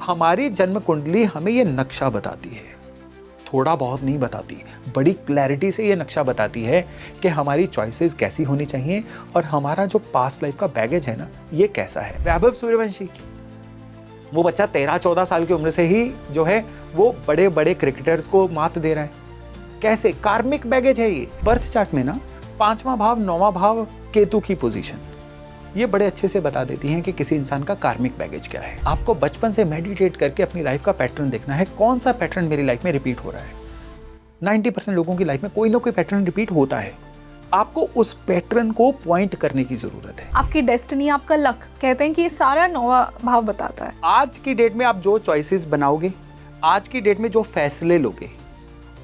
हमारी जन्म कुंडली हमें ये नक्शा बताती है, थोड़ा बहुत नहीं बताती, बड़ी क्लैरिटी से ये नक्शा बताती है कि हमारी चॉइसेस कैसी होनी चाहिए और हमारा जो पास्ट लाइफ का बैगेज है ना, ये कैसा है। वैभव सूर्यवंशी, वो बच्चा 13-14 साल की उम्र से ही जो है वो बड़े बड़े क्रिकेटर्स को मात दे रहा है। कैसे? कार्मिक बैगेज है ये। बर्थ चार्ट में ना 5वां भाव 9वां भाव केतु की पोजीशन ये बड़े अच्छे से बता देती हैं कि किसी इंसान का कार्मिक बैगेज क्या है। आपको बचपन से मेडिटेट करके अपनी लाइफ का पैटर्न देखना है, कौन सा पैटर्न मेरी लाइफ में रिपीट हो रहा है। 90% लोगों की लाइफ में कोई ना कोई पैटर्न रिपीट होता है। आपको उस पैटर्न को पॉइंट करने की जरूरत है। आपकी डेस्टिनी, आपका लक, कहते हैं कि ये सारा 9वां भाव बताता है। आज की डेट में आप जो चॉइसेस बनाओगे, आज की डेट में जो फैसले लोगे,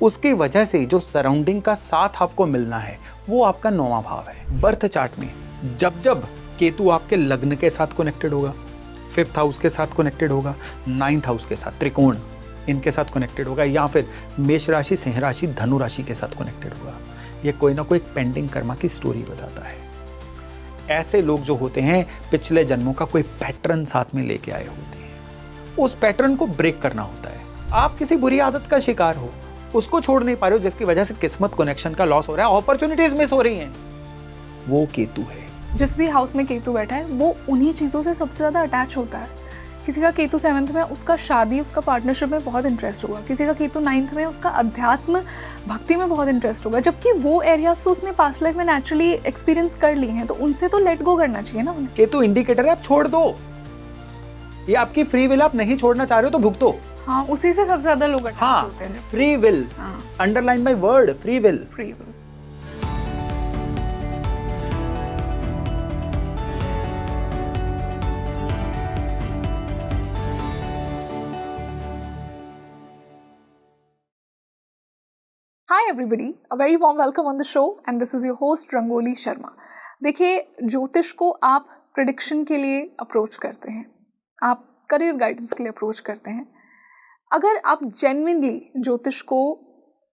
उसकी वजह से जो सराउंडिंग का साथ आपको मिलना है वो आपका 9वां भाव है। बर्थ चार्ट में जब जब केतु आपके लग्न के साथ कनेक्टेड होगा, 5th हाउस के साथ कनेक्टेड होगा, 9th हाउस के साथ, त्रिकोण इनके साथ कनेक्टेड होगा, या फिर मेष राशि, सिंह राशि, धनु राशि के साथ कनेक्टेड होगा, ये कोई ना कोई पेंडिंग कर्मा की स्टोरी बताता है। ऐसे लोग जो होते हैं पिछले जन्मों का कोई पैटर्न साथ में लेके आए होते हैं। उस पैटर्न को ब्रेक करना होता है। आप किसी बुरी आदत का शिकार हो, उसको छोड़ नहीं पा रहे हो, जिसकी वजह से किस्मत कनेक्शन का लॉस हो रहा है, अपॉर्चुनिटीज मिस हो रही हैं, वो केतु है। जिस भी हाउस में केतु बैठा है वो उन्हीं चीज़ों से सबसे ज़्यादा अटैच होता है। किसी का केतु 7th में, उसका शादी, उसका पार्टनरशिप में बहुत इंटरेस्ट होगा। किसी का केतु 9th में, उसका अध्यात्म भक्ति में बहुत इंटरेस्ट होगा। जबकि वो एरियाज तो उसने पास्ट लाइफ में नेचुरली एक्सपीरियंस कर ली हैं, तो उनसे तो लेट गो करना चाहिए ना उन्हें। केतु इंडिकेटर है, आप छोड़ दो, ये आपकी फ्री विल, आप नहीं छोड़ना चाह रहे हो तो भुगतो। हाँ, उसी से सबसे ज्यादा लोग अटैच हाँ, होते हैं। Free will, underline my word, free will. Free will. Hi everybody, a very warm welcome on the show and this is your host rangoli Sharma. देखिए, ज्योतिष को आप प्रेडिक्शन के लिए अप्रोच करते हैं, आप करियर गाइडेंस के लिए अप्रोच करते हैं। अगर आप जेन्युइनली ज्योतिष को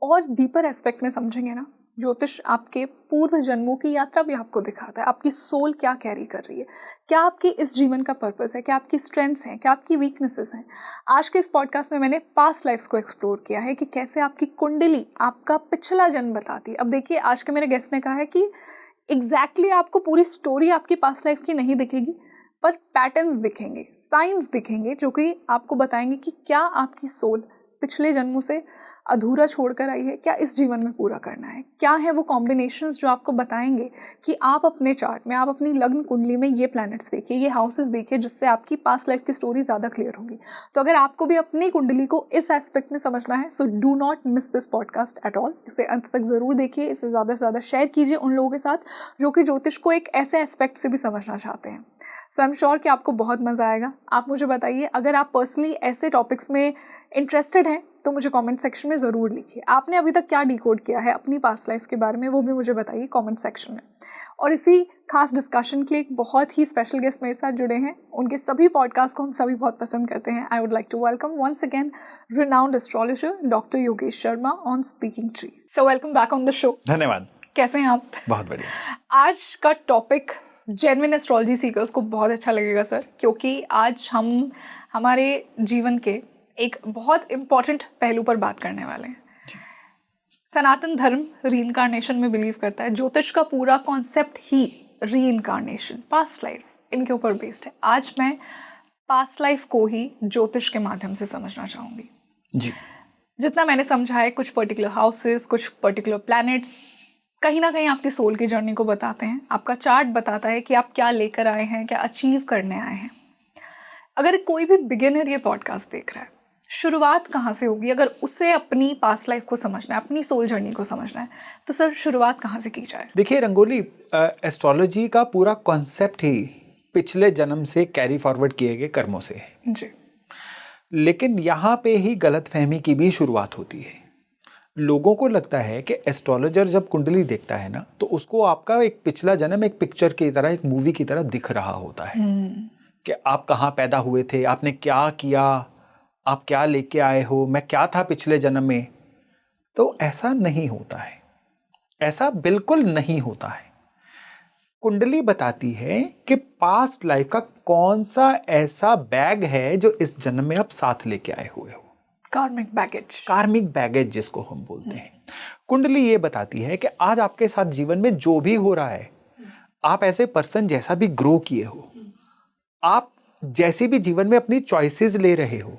और डीपर एस्पेक्ट में समझेंगे ना, ज्योतिष आपके पूर्व जन्मों की यात्रा भी आपको दिखाता है। आपकी सोल क्या कैरी कर रही है, क्या आपकी इस जीवन का पर्पस है, क्या आपकी स्ट्रेंथ्स हैं, क्या आपकी वीकनेसेस हैं। आज के इस पॉडकास्ट में मैंने पास्ट लाइफ्स को एक्सप्लोर किया है कि कैसे आपकी कुंडली आपका पिछला जन्म बताती है। अब देखिए, आज के मेरे गेस्ट ने कहा है कि एग्जैक्टली आपको पूरी स्टोरी आपकी पास्ट लाइफ की नहीं दिखेगी, पर पैटर्न्स दिखेंगे, साइंस दिखेंगे, जो कि आपको बताएंगे कि क्या आपकी सोल पिछले जन्मों से अधूरा छोड़कर आई है, क्या इस जीवन में पूरा करना है, क्या है वो कॉम्बिनेशंस जो आपको बताएंगे कि आप अपने चार्ट में, आप अपनी लग्न कुंडली में ये प्लैनेट्स देखिए, ये हाउसेस देखिए, जिससे आपकी पास्ट लाइफ की स्टोरी ज़्यादा क्लियर होगी। तो अगर आपको भी अपनी कुंडली को इस एस्पेक्ट में समझना है, so do not miss this podcast at all. इसे अंत तक ज़रूर देखिए, इसे ज़्यादा से ज़्यादा शेयर कीजिए उन लोगों के साथ जो कि ज्योतिष को एक ऐसे एस्पेक्ट से भी समझना चाहते हैं। सो आई एम श्योर कि आपको बहुत मज़ा आएगा। आप मुझे बताइए, अगर आप पर्सनली ऐसे टॉपिक्स में इंटरेस्टेड हैं तो मुझे कमेंट सेक्शन में ज़रूर लिखिए। आपने अभी तक क्या डिकोड किया है अपनी पास्ट लाइफ के बारे में, वो भी मुझे बताइए कमेंट सेक्शन में। और इसी खास डिस्कशन के लिए एक बहुत ही स्पेशल गेस्ट मेरे साथ जुड़े हैं। उनके सभी पॉडकास्ट को हम सभी बहुत पसंद करते हैं। I would like to welcome once again renowned astrologer doctor Yogesh Sharma on Speaking Tree. So welcome back on the show. धन्यवाद। कैसे हैं आप? बहुत बढ़िया। आज का टॉपिक जेन्युइन एस्ट्रोलॉजी सीकर्स को बहुत अच्छा लगेगा सर, क्योंकि आज हम हमारे जीवन के एक बहुत इम्पॉर्टेंट पहलू पर बात करने वाले हैं। सनातन धर्म रीइंकार्नेशन में बिलीव करता है। ज्योतिष का पूरा कॉन्सेप्ट ही रीइंकार्नेशन, पास्ट लाइफ्स, इनके ऊपर बेस्ड है। आज मैं पास्ट लाइफ को ही ज्योतिष के माध्यम से समझना चाहूँगी जी। जितना मैंने समझा है, कुछ पर्टिकुलर हाउसेस, कुछ पर्टिकुलर प्लैनेट्स कहीं ना कहीं आपकी सोल की जर्नी को बताते हैं। आपका चार्ट बताता है कि आप क्या लेकर आए हैं, क्या अचीव करने आए हैं। अगर कोई भी बिगिनर ये पॉडकास्ट देख रहा है, शुरुआत कहाँ से होगी? अगर उसे अपनी पास्ट लाइफ को समझना है, अपनी सोल जर्नी को समझना है, तो सर शुरुआत कहाँ से की जाए? देखिए रंगोली, एस्ट्रोलॉजी का पूरा कॉन्सेप्ट ही पिछले जन्म से कैरी फॉरवर्ड किए गए कर्मों से है जी। लेकिन यहाँ पे ही गलतफहमी की भी शुरुआत होती है। लोगों को लगता है कि एस्ट्रोलॉजर जब कुंडली देखता है ना, तो उसको आपका एक पिछला जन्म एक पिक्चर की तरह, एक मूवी की तरह दिख रहा होता है कि आप कहाँ पैदा हुए थे, आपने क्या किया, आप क्या लेके आए हो, मैं क्या था पिछले जन्म में। तो ऐसा नहीं होता है, ऐसा बिल्कुल नहीं होता है। कुंडली बताती है कि पास्ट लाइफ का कौन सा ऐसा बैग है जो इस जन्म में आप साथ लेके आए हुए हो। कार्मिक बैगेज। कार्मिक बैगेज जिसको हम बोलते हैं। कुंडली ये बताती है कि आज आपके साथ जीवन में जो भी हो रहा है, आप ऐसे पर्सन जैसा भी ग्रो किए हो, आप जैसे भी जीवन में अपनी चॉइसेस ले रहे हो,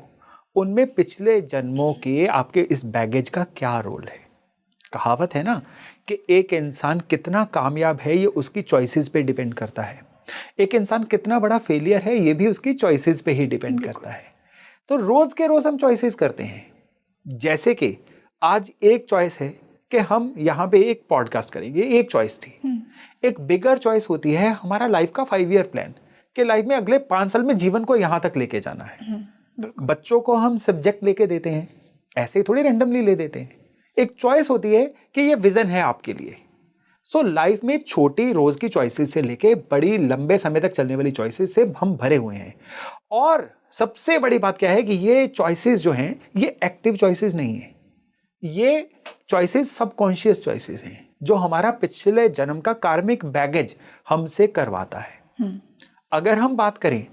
उनमें पिछले जन्मों के आपके इस बैगेज का क्या रोल है। कहावत है ना कि एक इंसान कितना कामयाब है ये उसकी चॉइसेस पे डिपेंड करता है, एक इंसान कितना बड़ा फेलियर है ये भी उसकी चॉइसेस पे ही डिपेंड करता है। तो रोज के रोज हम चॉइसेस करते हैं। जैसे कि आज एक चॉइस है कि हम यहाँ पे एक पॉडकास्ट करेंगे, एक चॉइस थी। एक बिगर चॉइस होती है हमारा लाइफ का 5 ईयर प्लान, कि लाइफ में अगले 5 साल में जीवन को यहाँ तक लेके जाना है। बच्चों को हम सब्जेक्ट लेके देते हैं, ऐसे ही थोड़ी रैंडमली ले देते हैं। एक चॉइस होती है कि ये विजन है आपके लिए। सो लाइफ में छोटी रोज की चॉइसेस से लेके बड़ी लंबे समय तक चलने वाली चॉइसेस से हम भरे हुए हैं। और सबसे बड़ी बात क्या है कि ये चॉइसेस जो हैं ये एक्टिव चॉइसेस नहीं है, ये चॉइसेस सबकॉन्शियस चॉइसेस हैं जो हमारा पिछले जन्म का कार्मिक बैगेज हमसे करवाता है। अगर हम बात करें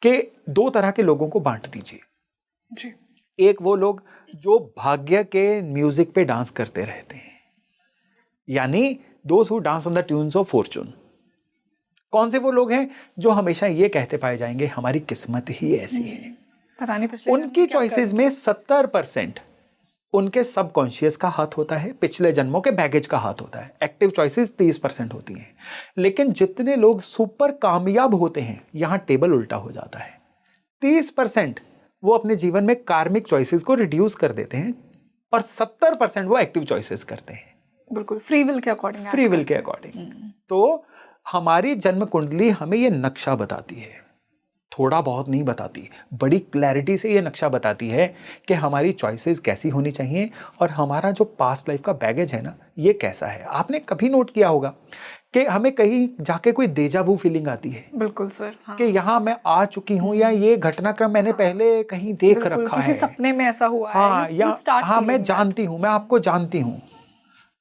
कि 2 तरह के लोगों को बांट दीजिए जी। एक वो लोग जो भाग्य के म्यूजिक पे डांस करते रहते हैं, यानी those who dance on the tunes of Fortune. कौन से वो लोग हैं जो हमेशा ये कहते पाए जाएंगे हमारी किस्मत ही ऐसी है। पता नहीं पिछले उनकी चॉइसेस में 70% उनके सबकॉन्शियस का हाथ होता है, पिछले जन्मों के बैगेज का हाथ होता है। एक्टिव चॉइसेस 30% होती हैं। लेकिन जितने लोग सुपर कामयाब होते हैं, यहां टेबल उल्टा हो जाता है। 30% वो अपने जीवन में कार्मिक चॉइसेस को रिड्यूस कर देते हैं और 70% वो एक्टिव चॉइसेस करते हैं, बिल्कुल फ्री विल के अकॉर्डिंग। फ्री विल के अकॉर्डिंग। तो हमारी जन्म कुंडली हमें ये नक्शा बताती है, थोड़ा बहुत नहीं बताती, बड़ी क्लैरिटी से ये नक्शा बताती है कि हमारी चॉइसेस कैसी होनी चाहिए और हमारा जो पास्ट लाइफ का बैगेज है ना ये कैसा है। आपने कभी नोट किया होगा कि हमें कहीं जाके कोई डेजावू फीलिंग आती है। बिल्कुल सर। हाँ। कि यहाँ मैं आ चुकी हूँ या ये घटनाक्रम मैंने पहले कहीं देख रखा है, किसी सपने में ऐसा हुआ हाँ, है या हाँ मैं जानती हूँ, मैं आपको जानती हूँ।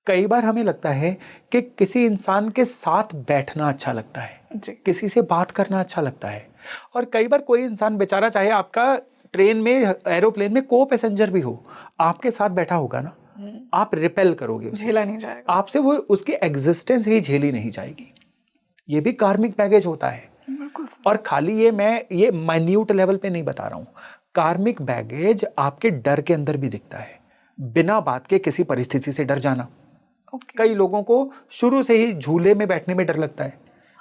कई बार हमें लगता है कि किसी इंसान के साथ बैठना अच्छा लगता है जी। किसी से बात करना अच्छा लगता है। और कई बार कोई इंसान बेचारा, चाहे आपका ट्रेन में एरोप्लेन में को पैसेंजर भी हो, आपके साथ बैठा होगा ना, आप रिपेल करोगे, झेला नहीं जाएगा आपसे, वो उसकी एग्जिस्टेंस ही झेली नहीं जाएगी। ये भी कार्मिक बैगेज होता है। बिल्कुल। और खाली ये मैं ये माइन्यूट लेवल पे नहीं बता रहा हूँ, कार्मिक बैगेज आपके डर के अंदर भी दिखता है। बिना बात के किसी परिस्थिति से डर जाना। कई लोगों को शुरू से ही झूले में बैठने में डर लगता है,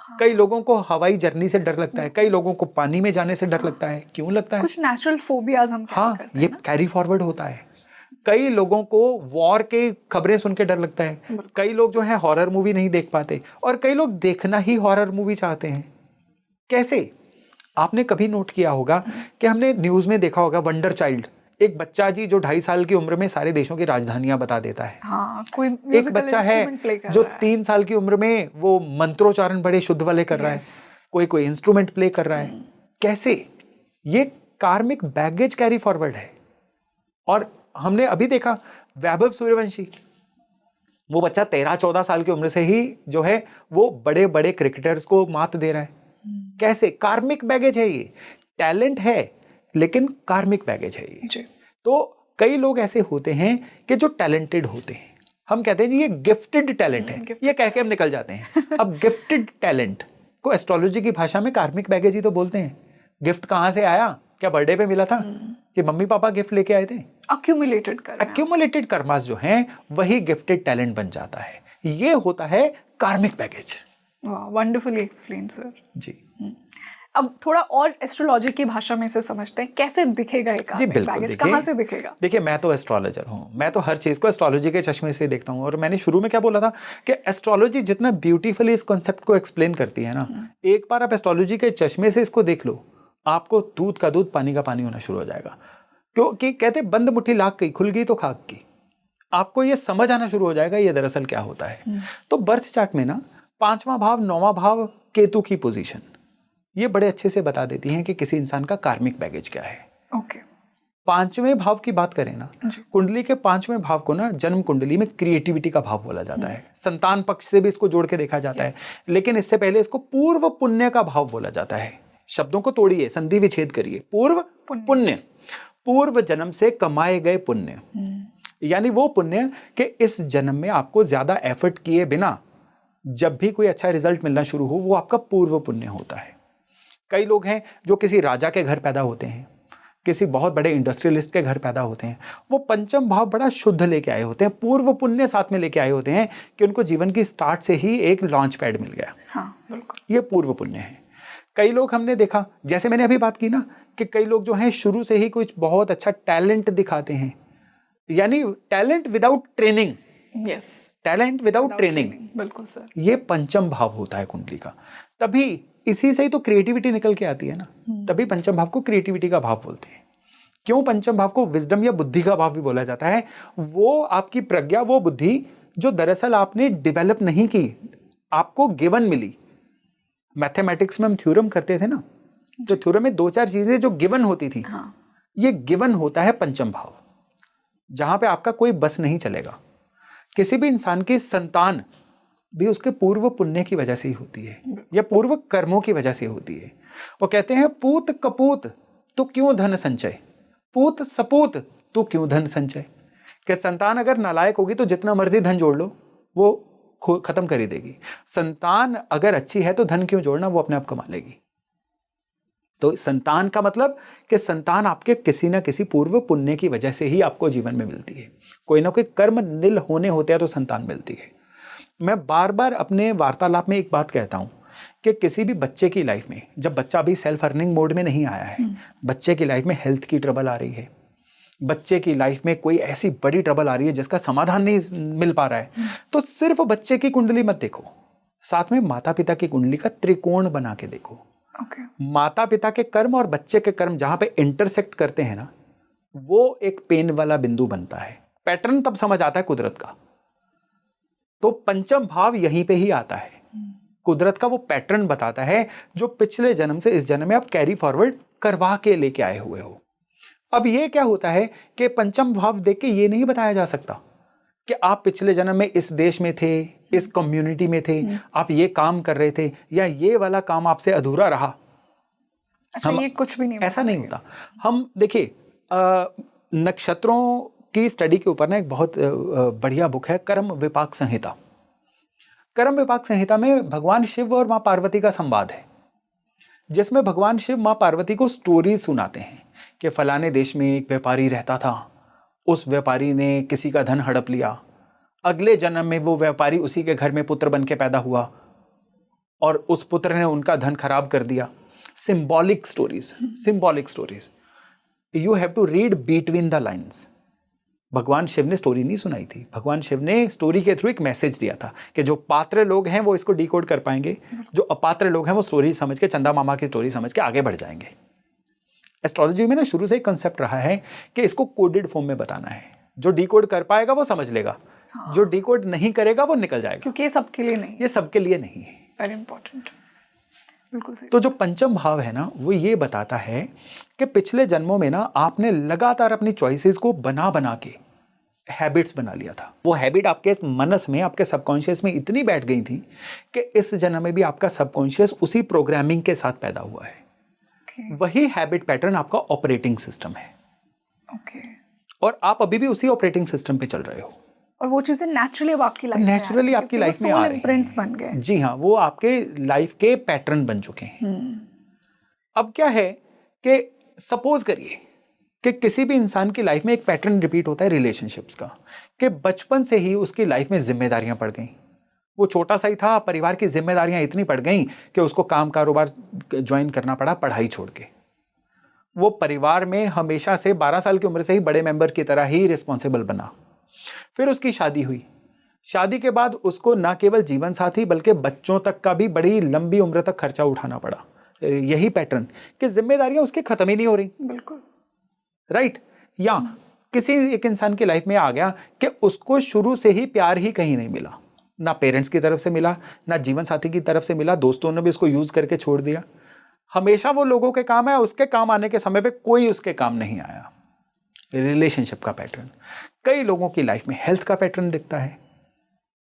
कई लोगों को हवाई जर्नी से डर लगता है, कई लोगों को पानी में जाने से डर लगता है। क्यों लगता है? कुछ नेचुरल फोबियाज हम हाँ, ये कैरी फॉरवर्ड होता है। कई लोगों को वॉर के खबरें सुन के डर लगता है, कई लोग जो है हॉरर मूवी नहीं देख पाते, और कई लोग देखना ही हॉरर मूवी चाहते हैं। कैसे? आपने कभी नोट किया होगा कि हमने न्यूज में देखा होगा वंडर चाइल्ड, एक बच्चा जी जो 2.5 साल की उम्र में सारे देशों की राजधानियां बता देता है। हाँ, कोई एक बच्चा है जो 3 साल की उम्र में वो मंत्रोच्चारण बड़े शुद्ध वाले कर रहा है, कोई इंस्ट्रूमेंट प्ले कर रहा है। कैसे? ये कार्मिक बैगेज कैरी फॉरवर्ड है। और हमने अभी देखा वैभव सूर्यवंशी, वो बच्चा 13-14 साल की उम्र से ही जो है वो बड़े बड़े क्रिकेटर्स को मात दे रहा है। कैसे? कार्मिक बैगेज है ये। टैलेंट है लेकिन कार्मिक बैगेज है ये जी। तो कई लोग ऐसे होते हैं कि जो टैलेंटेड होते हैं, हम कहते हैं जी ये गिफ्टेड टैलेंट है, ये कह के हम निकल जाते हैं। अब गिफ्टेड टैलेंट को एस्ट्रोलॉजी की भाषा में कार्मिक बैगेज ही तो बोलते हैं। गिफ्ट कहाँ से आया? क्या बर्थडे पे मिला था कि मम्मी पापा गिफ्ट लेके आए थे? अक्यूमुलेटेड कर्मास जो हैं वही गिफ्टेड टैलेंट बन जाता है। ये होता है कार्मिक बैगेज। वंडरफुली एक्सप्लेन सर जी। अब थोड़ा और एस्ट्रोलॉजी की भाषा में से समझते हैं, कैसे दिखेगा ये कार्मिक बैगेज, कहाँ से दिखेगा? देखिए, मैं तो एस्ट्रोलॉजर हूँ, मैं तो हर चीज़ को एस्ट्रोलॉजी के चश्मे से देखता हूँ। और मैंने शुरू में क्या बोला था कि एस्ट्रोलॉजी जितना ब्यूटीफुली इस कॉन्सेप्ट को एक्सप्लेन करती है ना, एक बार आप एस्ट्रोलॉजी के चश्मे से इसको देख लो, आपको दूध का दूध पानी का पानी होना शुरू हो जाएगा। क्योंकि कहते बंद मुट्ठी लाख की, खुल गई तो खाक की। आपको ये समझ आना शुरू हो जाएगा ये दरअसल क्या होता है। तो बर्थ चार्ट में ना 5वां भाव 9वां भाव केतु की पोजीशन ये बड़े अच्छे से बता देती हैं कि किसी इंसान का कार्मिक बैगेज क्या है। पांचवें भाव की बात करें ना, जी। कुंडली के पांचवें भाव को ना जन्म कुंडली में क्रिएटिविटी का भाव बोला जाता है। संतान पक्ष से भी इसको जोड़ के देखा जाता है, लेकिन इससे पहले इसको पूर्व पुण्य का भाव बोला जाता है। शब्दों को तोड़िए, संधि विच्छेद करिए। पूर्व पुण्य, पूर्व जन्म से कमाए गए पुण्य, यानी वो पुण्य कि इस जन्म में आपको ज्यादा एफर्ट किए बिना जब भी कोई अच्छा रिजल्ट मिलना शुरू हो, वो आपका पूर्व पुण्य होता है। कई लोग हैं जो किसी राजा के घर पैदा होते हैं, किसी बहुत बड़े इंडस्ट्रियलिस्ट के घर पैदा होते हैं, वो पंचम भाव बड़ा शुद्ध लेके आए होते हैं, पूर्व पुण्य साथ में लेके आए होते हैं कि उनको जीवन की स्टार्ट से ही एक लॉन्च पैड मिल गया। हाँ, बिल्कुल। ये पूर्व पुण्य है। कई लोग हमने देखा, जैसे मैंने अभी बात की ना, कि कई लोग जो हैं शुरू से ही कुछ बहुत अच्छा टैलेंट दिखाते हैं, यानी talent without training. Yes, talent without training, बिल्कुल सर। ये पंचम भाव होता है कुंडली का। तभी इसी से ही तो क्रिएटिविटी निकल के आती है ना, तभी पंचम भाव को क्रिएटिविटी का भाव बोलते हैं। क्यों पंचम भाव को विजडम या बुद्धि का भाव भी बोला जाता है? वो आपकी प्रज्ञा, वो बुद्धि जो दरअसल आपने डेवलप नहीं की, आपको गिवन मिली। मैथमेटिक्स में हम थ्योरम करते थे ना, जो थ्योरम में 2-4 चीजें जो गिवन होती थी, हाँ। ये गिवन होता है पंचम भाव, जहां पे आपका कोई बस नहीं चलेगा। किसी भी इंसान की संतान भी उसके पूर्व पुण्य की वजह से ही होती है, या पूर्व कर्मों की वजह से होती है। वो कहते हैं पूत कपूत तो क्यों धन संचय, पूत सपूत तो क्यों धन संचय। कि संतान अगर नालायक होगी तो जितना मर्जी धन जोड़ लो, वो खत्म कर ही देगी। संतान अगर अच्छी है तो धन क्यों जोड़ना, वो अपने आप कमा लेगी। तो संतान का मतलब कि संतान आपके किसी ना किसी पूर्व पुण्य की वजह से ही आपको जीवन में मिलती है। कोई ना कोई कर्म निल होने होते हैं तो संतान मिलती है। मैं बार बार अपने वार्तालाप में एक बात कहता हूं कि किसी भी बच्चे की लाइफ में, जब बच्चा अभी सेल्फ अर्निंग मोड में नहीं आया है, बच्चे की लाइफ में हेल्थ की ट्रबल आ रही है, बच्चे की लाइफ में कोई ऐसी बड़ी ट्रबल आ रही है जिसका समाधान नहीं मिल पा रहा है, तो सिर्फ बच्चे की कुंडली मत देखो, साथ में माता पिता की कुंडली का त्रिकोण बना के देखो। माता पिता के कर्म और बच्चे के कर्म जहां पे इंटरसेक्ट करते हैं ना, वो एक पेन वाला बिंदु बनता है। पैटर्न तब समझ आता है कुदरत का। तो पंचम भाव यहीं पे ही आता है। कुदरत का वो पैटर्न बताता है जो पिछले जन्म से इस जन्म में आप कैरी फॉरवर्ड करवा के लेके आए हुए हो। अब ये क्या होता है कि पंचम भाव देख के ये नहीं बताया जा सकता कि आप पिछले जन्म में इस देश में थे, इस कम्युनिटी में थे, आप ये काम कर रहे थे, या ये वाला काम आपसे अधूरा रहा। अच्छा, ये कुछ भी नहीं, ऐसा नहीं होता। हम देखिए, नक्षत्रों की स्टडी के ऊपर ना एक बहुत बढ़िया बुक है, कर्म विपाक संहिता। कर्म विपाक संहिता में भगवान शिव और मां पार्वती का संवाद है, जिसमें भगवान शिव मां पार्वती को स्टोरी सुनाते हैं कि फलाने देश में एक व्यापारी रहता था, उस व्यापारी ने किसी का धन हड़प लिया, अगले जन्म में वो व्यापारी उसी के घर में पुत्र बन के पैदा हुआ और उस पुत्र ने उनका धन खराब कर दिया। Symbolic stories, symbolic stories, you have to read between the lines. भगवान शिव ने स्टोरी नहीं सुनाई थी, भगवान शिव ने स्टोरी के थ्रू एक मैसेज दिया था कि जो पात्र लोग हैं वो इसको डिकोड कर पाएंगे, जो अपात्र लोग हैं वो स्टोरी समझ के, चंदा मामा की स्टोरी समझ के आगे बढ़ जाएंगे। एस्ट्रोलॉजी में ना शुरू से ही कंसेप्ट रहा है कि इसको कोडेड फॉर्म में बताना है। जो डिकोड कर पाएगा वो समझ लेगा, जो डिकोड नहीं करेगा वो निकल जाएगा, क्योंकि ये सबके लिए नहीं, ये सबके लिए नहीं है। वेरी इंपॉर्टेंट, बिल्कुल सही। तो जो पंचम भाव है ना, वो ये बताता है कि पिछले जन्मों में ना आपने लगातार अपनी चॉइसेस को बना बना के हैबिट्स बना लिया था। वो हैबिट आपके मनस में, आपके सबकॉन्शियस में इतनी बैठ गई थी कि इस जन्म में भी आपका सबकॉन्शियस उसी प्रोग्रामिंग के साथ पैदा हुआ है। वही हैबिट पैटर्न आपका ऑपरेटिंग सिस्टम है। और आप अभी भी उसी ऑपरेटिंग सिस्टम पे चल रहे हो, और वो चीजें नेचुरली अब आपकी लाइफ नेचुरली आपकी लाइफ में आ रही हैं, बन गए। जी हाँ, वो आपके लाइफ के पैटर्न बन चुके हैं। अब क्या है कि सपोज करिए कि किसी भी इंसान की लाइफ में एक पैटर्न रिपीट होता है रिलेशनशिप्स का, कि बचपन से ही उसकी लाइफ में जिम्मेदारियां पड़ गई। वो छोटा सा ही था, परिवार की जिम्मेदारियां इतनी पड़ गई कि उसको काम कारोबार ज्वाइन करना पड़ा पढ़ाई छोड़ के। वो परिवार में हमेशा से 12 साल की उम्र से ही बड़े मेंबर की तरह ही रिस्पॉन्सिबल बना। फिर उसकी शादी हुई, शादी के बाद उसको न केवल जीवन साथी बल्कि बच्चों तक का भी बड़ी लंबी उम्र तक खर्चा उठाना पड़ा। यही पैटर्न कि जिम्मेदारियां उसकी खत्म ही नहीं हो रही। बिल्कुल राइट। या किसी एक इंसान की लाइफ में आ गया कि उसको शुरू से ही प्यार ही कहीं नहीं मिला, ना पेरेंट्स की तरफ से मिला, ना जीवन साथी की तरफ से मिला, दोस्तों ने भी उसको यूज करके छोड़ दिया। हमेशा वो लोगों के काम है, उसके काम आने के समय पे कोई उसके काम नहीं आया। रिलेशनशिप का पैटर्न। कई लोगों की लाइफ में हेल्थ का पैटर्न दिखता है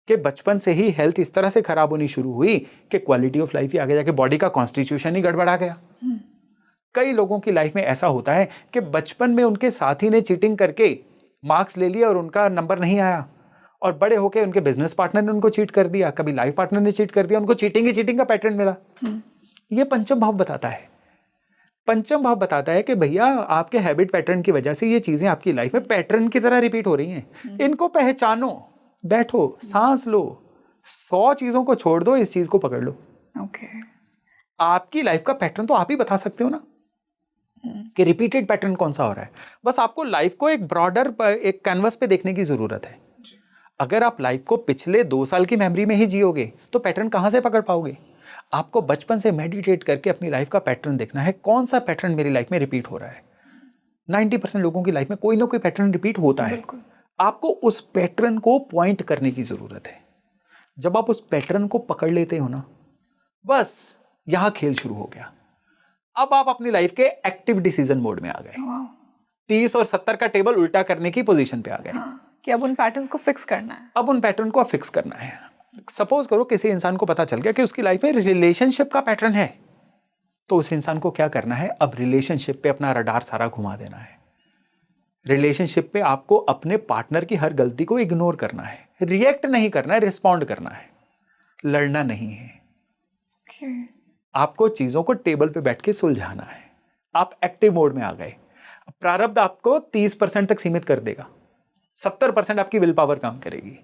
कि बचपन से ही हेल्थ इस तरह से खराब होनी शुरू हुई कि क्वालिटी ऑफ लाइफ ही आगे जाके बॉडी का कॉन्स्टिट्यूशन ही गड़बड़ा गया। कई लोगों की लाइफ में ऐसा होता है कि बचपन में उनके साथी ने चीटिंग करके मार्क्स ले लिया और उनका नंबर नहीं आया, और बड़े होके उनके बिजनेस पार्टनर ने उनको चीट कर दिया, कभी लाइफ पार्टनर ने चीट कर दिया, उनको चीटिंग का पैटर्न मिला। ये पंचम भाव बताता है। पंचम भाव बताता है कि भैया आपके हैबिट पैटर्न की वजह से ये चीजें आपकी लाइफ में पैटर्न की तरह रिपीट हो रही हैं। इनको पहचानो, बैठो, सांस लो, 100 चीजों को छोड़ दो, इस चीज को पकड़ लो। आपकी लाइफ का पैटर्न तो आप ही बता सकते हो ना कि रिपीटेड पैटर्न कौन सा हो रहा है। बस आपको लाइफ को एक ब्रॉडर एक कैनवस पे देखने की जरूरत है। अगर आप लाइफ को पिछले 2 साल की मेमोरी में ही जियोगे तो पैटर्न कहां से पकड़ पाओगे। आपको बचपन से मेडिटेट करके अपनी लाइफ का पैटर्न देखना है, कौन सा पैटर्न मेरी लाइफ में रिपीट हो रहा है। 90% लोगों की लाइफ में कोई ना कोई पैटर्न रिपीट होता है। आपको उस पैटर्न को पॉइंट करने की जरूरत है। जब आप उस पैटर्न को पकड़ लेते हो ना, बस यहां खेल शुरू हो गया। अब आप अपनी लाइफ के एक्टिव डिसीजन मोड में आ गए। 30 और 70 का टेबल उल्टा करने की पोजीशन पे आ गए। कि अब उन पैटर्न्स को फिक्स करना है। अब उन पैटर्न को फिक्स करना है। सपोज करो किसी इंसान को पता चल गया कि उसकी लाइफ में रिलेशनशिप का पैटर्न है, तो उस इंसान को क्या करना है, अब रिलेशनशिप पे अपना रडार सारा घुमा देना है। रिलेशनशिप पे आपको अपने पार्टनर की हर गलती को इग्नोर करना है, रिएक्ट नहीं करना है, रिस्पॉन्ड करना है, लड़ना नहीं है। आपको चीजों को टेबल पे बैठ के सुलझाना है। आप एक्टिव मोड में आ गए। प्रारब्ध आपको 30% तक सीमित कर देगा, 70% आपकी विल पावर काम करेगी।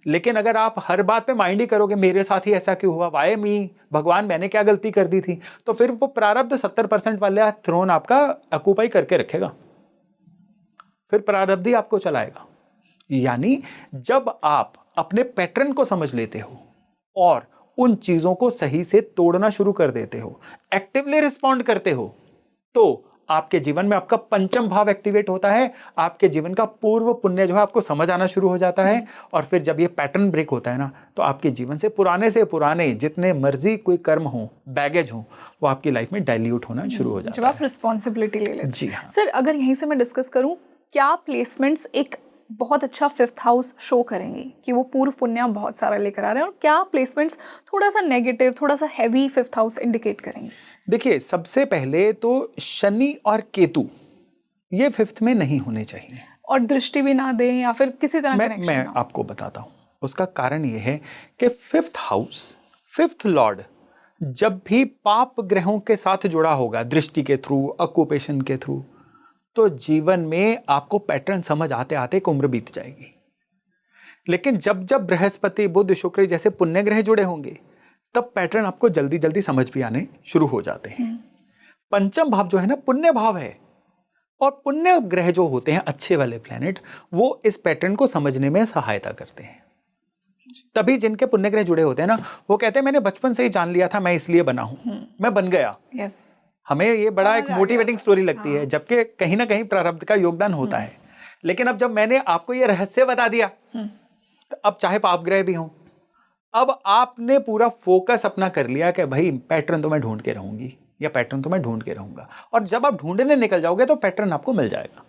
लेकिन अगर आप हर बात पे माइंड ही करोगे मेरे साथ ही ऐसा क्यों हुआ, वाई मी, भगवान मैंने क्या गलती कर दी थी, तो फिर वो प्रारब्ध 70% वाला थ्रोन आपका ऑक्यूपाई करके रखेगा, फिर प्रारब्ध ही आपको चलाएगा। यानी जब आप अपने पैटर्न को समझ लेते हो और उन चीजों को सही से तोड़ना शुरू कर देते हो, एक्टिवली रिस्पॉन्ड करते हो, तो आपके जीवन में आपका पंचम भाव एक्टिवेट होता है। आपके जीवन का पूर्व पुण्य जो है आपको समझ आना शुरू हो जाता है। और फिर जब ये पैटर्न ब्रेक होता है ना, तो आपके जीवन से पुराने जितने मर्जी कोई कर्म हो, बैगेज हो, वो आपकी लाइफ में डाइल्यूट होना शुरू हो जाता है जब आप रिस्पॉन्सिबिलिटी ले लेते हैं। जी हाँ सर, अगर यहीं से मैं डिस्कस करूं, क्या प्लेसमेंट्स एक बहुत अच्छा 5th हाउस शो करेंगी कि वो पूर्व पुण्य बहुत सारा लेकर आ रहे हैं, और क्या प्लेसमेंट्स थोड़ा सा नेगेटिव, थोड़ा सा हैवी 5th हाउस इंडिकेट करेंगे? देखिए, सबसे पहले तो शनि और केतु ये 5th में नहीं होने चाहिए, और दृष्टि भी ना दें या फिर किसी तरह कनेक्शन मैं आपको बताता हूं। उसका कारण ये है कि 5th हाउस, 5th लॉर्ड जब भी पाप ग्रहों के साथ जुड़ा होगा, दृष्टि के थ्रू, ऑक्यूपेशन के थ्रू, तो जीवन में आपको पैटर्न समझ आते आते एक उम्र बीत जाएगी। लेकिन जब जब बृहस्पति, बुध, शुक्र जैसे पुण्य ग्रह जुड़े होंगे, तब पैटर्न आपको जल्दी जल्दी समझ भी आने शुरू हो जाते हैं। पंचम भाव जो है ना, पुण्य भाव है, और पुण्य ग्रह जो होते हैं, अच्छे वाले प्लैनेट, वो इस पैटर्न को समझने में सहायता करते हैं। तभी जिनके पुण्य ग्रह जुड़े होते हैं ना, वो कहते हैं मैंने बचपन से ही जान लिया था मैं इसलिए बना हूं, मैं बन गया। हमें ये बड़ा एक मोटिवेटिंग स्टोरी लगती है, जबकि कहीं ना कहीं प्रारब्ध का योगदान होता है। लेकिन अब जब मैंने आपको ये रहस्य बता दिया, तो अब चाहे पाप ग्रह भी हो, अब आपने पूरा फोकस अपना कर लिया कि भाई पैटर्न तो मैं ढूंढ के रहूंगी, या पैटर्न तो मैं ढूंढ के रहूंगा। और जब आप ढूंढने निकल जाओगे तो पैटर्न आपको मिल जाएगा।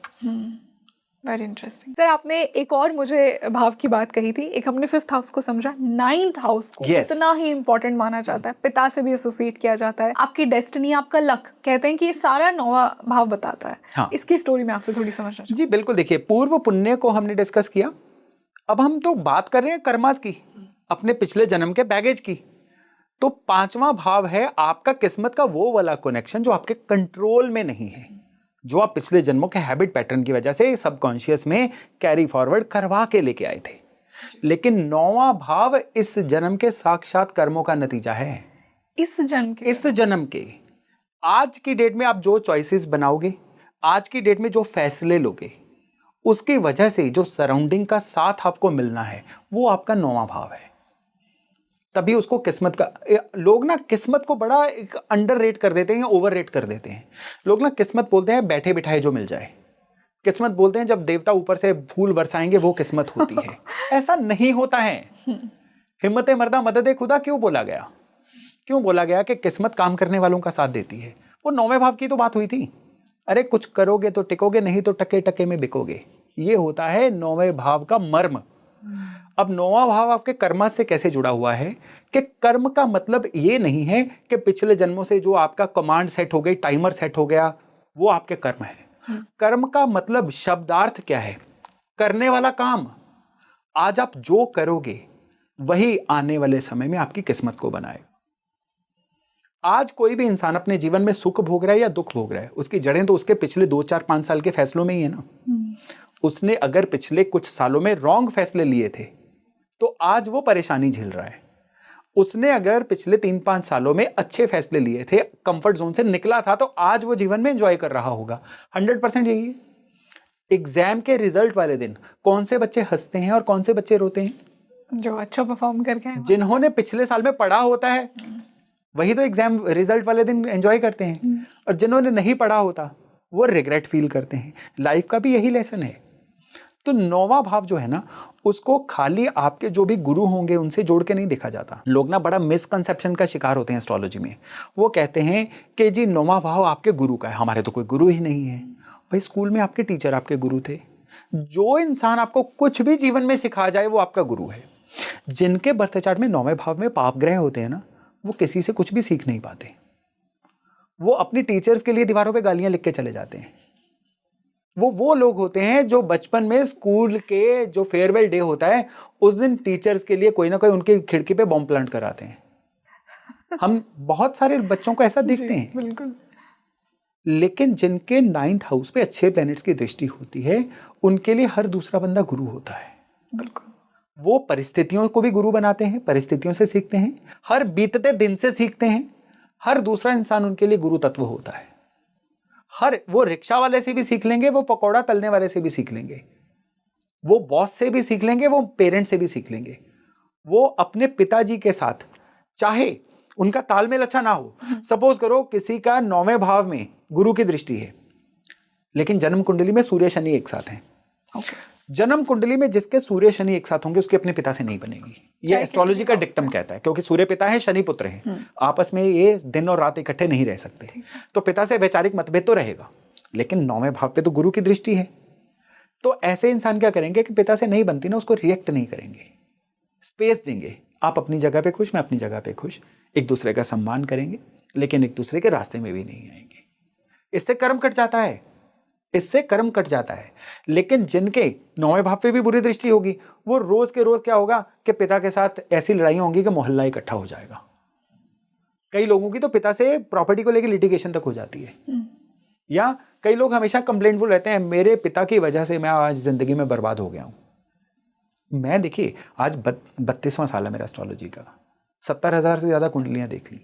Very interesting. सर, आपने एक और मुझे भाव की बात कही थी। एक हमने 5th हाउस को समझा, 9th हाउस को इतना ही इंपॉर्टेंट माना जाता है, पिता से भी एसोसिएट किया जाता है, आपकी डेस्टिनी, आपका लक, कहते हैं कि ये सारा 9वां भाव बताता है। हाँ। इसकी स्टोरी में आपसे थोड़ी समझना चाहिए। जी बिल्कुल। देखिए, पूर्व पुण्य को हमने डिस्कस किया, अब हम तो बात कर रहे हैं कर्मास की, अपने पिछले जन्म के बैगेज की। तो 5वां भाव है आपका किस्मत का वो वाला कनेक्शन जो आपके कंट्रोल में नहीं है, जो आप पिछले जन्मों के हैबिट पैटर्न की वजह से सबकॉन्शियस में कैरी फॉरवर्ड करवा के लेके आए थे। लेकिन 9वां भाव इस जन्म के साक्षात कर्मों का नतीजा है। इस जन्म के आज की डेट में आप जो चॉइसेस बनाओगे, आज की डेट में जो फैसले लोगे, उसकी वजह से जो सराउंडिंग का साथ आपको मिलना है, वो आपका 9वां भाव है। तभी उसको किस्मत का, लोग ना किस्मत को बड़ा एक अंडर रेट कर देते हैं या ओवर रेट कर देते हैं। लोग ना किस्मत बोलते हैं बैठे बिठाए जो मिल जाए, किस्मत बोलते हैं जब देवता ऊपर से फूल बरसाएंगे वो किस्मत होती है। ऐसा नहीं होता है। हिम्मत मर्दा मदद खुदा क्यों बोला गया? क्यों बोला गया कि किस्मत काम करने वालों का साथ देती है? वो 9वें भाव की तो बात हुई थी। अरे कुछ करोगे तो टिकोगे, नहीं तो टके टके में बिकोगे। ये होता है 9वें भाव का मर्म। अब 9वां भाव आपके कर्म से कैसे जुड़ा हुआ है कि कर्म का मतलब ये नहीं है कि पिछले जन्मों से जो आपका कमांड सेट हो गई, टाइमर सेट हो गया, वो आपके कर्म है। कर्म का मतलब शब्दार्थ क्या है? करने वाला काम। आज आप जो करोगे वही आने वाले समय में आपकी किस्मत को बनाएगा। आज कोई भी इंसान अपने जीवन में सुख भोग रहा है या दुख भोग रहा है, उसकी जड़ें तो उसके पिछले 2, 4, 5 साल के फैसलों में ही है ना। उसने अगर पिछले कुछ सालों में रॉन्ग फैसले लिए थे तो आज वो परेशानी झेल रहा है। उसने अगर पिछले 3-5 सालों में अच्छे फैसले लिए थे, कंफर्ट जोन से निकला था, तो आज वो जीवन में एंजॉय कर रहा होगा। 100% यही है। एग्जाम के रिजल्ट वाले दिन कौन से बच्चे हंसते हैं और कौन से बच्चे रोते हैं? जो अच्छा परफॉर्म करके आए। जिन्होंने पिछले साल में पढ़ा होता है वही तो एग्जाम रिजल्ट वाले दिन एंजॉय करते हैं, और जिन्होंने नहीं पढ़ा होता वो रिग्रेट फील करते हैं। लाइफ का भी यही लेसन है। तो 9वां भाव जो है ना, उसको खाली आपके जो भी गुरु होंगे उनसे जोड़ के नहीं देखा जाता। लोग ना बड़ा मिसकंसेप्शन का शिकार होते हैं एस्ट्रोलॉजी में। वो कहते हैं कि जी 9वां भाव आपके गुरु का है। हमारे तो कोई गुरु ही नहीं है। भाई स्कूल में आपके टीचर आपके गुरु थे। जो इंसान आपको कुछ भी जीवन में सिखा जाए वो आपका गुरु है। जिनके बर्थ चार्ट में 9वें भाव में पाप ग्रह होते हैं ना, वो किसी से कुछ भी सीख नहीं पाते। वो अपनी टीचर्स के लिए दीवारों पे गालियां लिख के चले जाते हैं। वो लोग होते हैं जो बचपन में स्कूल के जो फेयरवेल डे होता है उस दिन टीचर्स के लिए कोई ना कोई उनकी खिड़की पे बॉम्ब प्लांट कराते हैं। हम बहुत सारे बच्चों को ऐसा देखते हैं। बिल्कुल। लेकिन जिनके 9th हाउस पे अच्छे प्लैनेट्स की दृष्टि होती है उनके लिए हर दूसरा बंदा गुरु होता है। बिल्कुल। वो परिस्थितियों को भी गुरु बनाते हैं, परिस्थितियों से सीखते हैं, हर बीतते दिन से सीखते हैं। हर दूसरा इंसान उनके लिए गुरु तत्व होता है। वो रिक्शा वाले से भी सीख लेंगे, वो पकौड़ा तलने वाले से भी सीख लेंगे, वो बॉस से भी सीख लेंगे, वो पेरेंट से भी सीख लेंगे। वो अपने पिताजी के साथ चाहे उनका तालमेल अच्छा ना हो, सपोज करो किसी का 9वें भाव में गुरु की दृष्टि है लेकिन जन्म कुंडली में सूर्य शनि एक साथ हैं। जन्म कुंडली में जिसके सूर्य शनि एक साथ होंगे उसकी अपने पिता से नहीं बनेगी। ये एस्ट्रोलॉजी का डिक्टम कहता है, क्योंकि सूर्य पिता है, शनि पुत्र है। आपस में ये दिन और रात इकट्ठे नहीं रह सकते। तो पिता से वैचारिक मतभेद तो रहेगा, लेकिन 9वें भाव पे तो गुरु की दृष्टि है। तो ऐसे इंसान क्या करेंगे कि पिता से नहीं बनती ना, उसको रिएक्ट नहीं करेंगे, स्पेस देंगे। आप अपनी जगह पे खुश, मैं अपनी जगह पे खुश, एक दूसरे का सम्मान करेंगे, लेकिन एक दूसरे के रास्ते में भी नहीं आएंगे। इससे कर्म कट जाता है, इससे कर्म कट जाता है। लेकिन जिनके 9वें भाव पे भी बुरी दृष्टि होगी, वो रोज के रोज क्या होगा कि पिता के साथ ऐसी लड़ाई होंगी कि मोहल्ला इकट्ठा हो जाएगा। कई लोगों की तो पिता से प्रॉपर्टी को लेकर लिटिगेशन तक हो जाती है। या कई लोग हमेशा कंप्लेंटफुल रहते हैं, मेरे पिता की वजह से मैं आज जिंदगी में बर्बाद हो गया हूं। मैं देखिए आज 32वां साल है मेरा एस्ट्रोलॉजी का, 70,000 से ज्यादा कुंडलियां देख ली।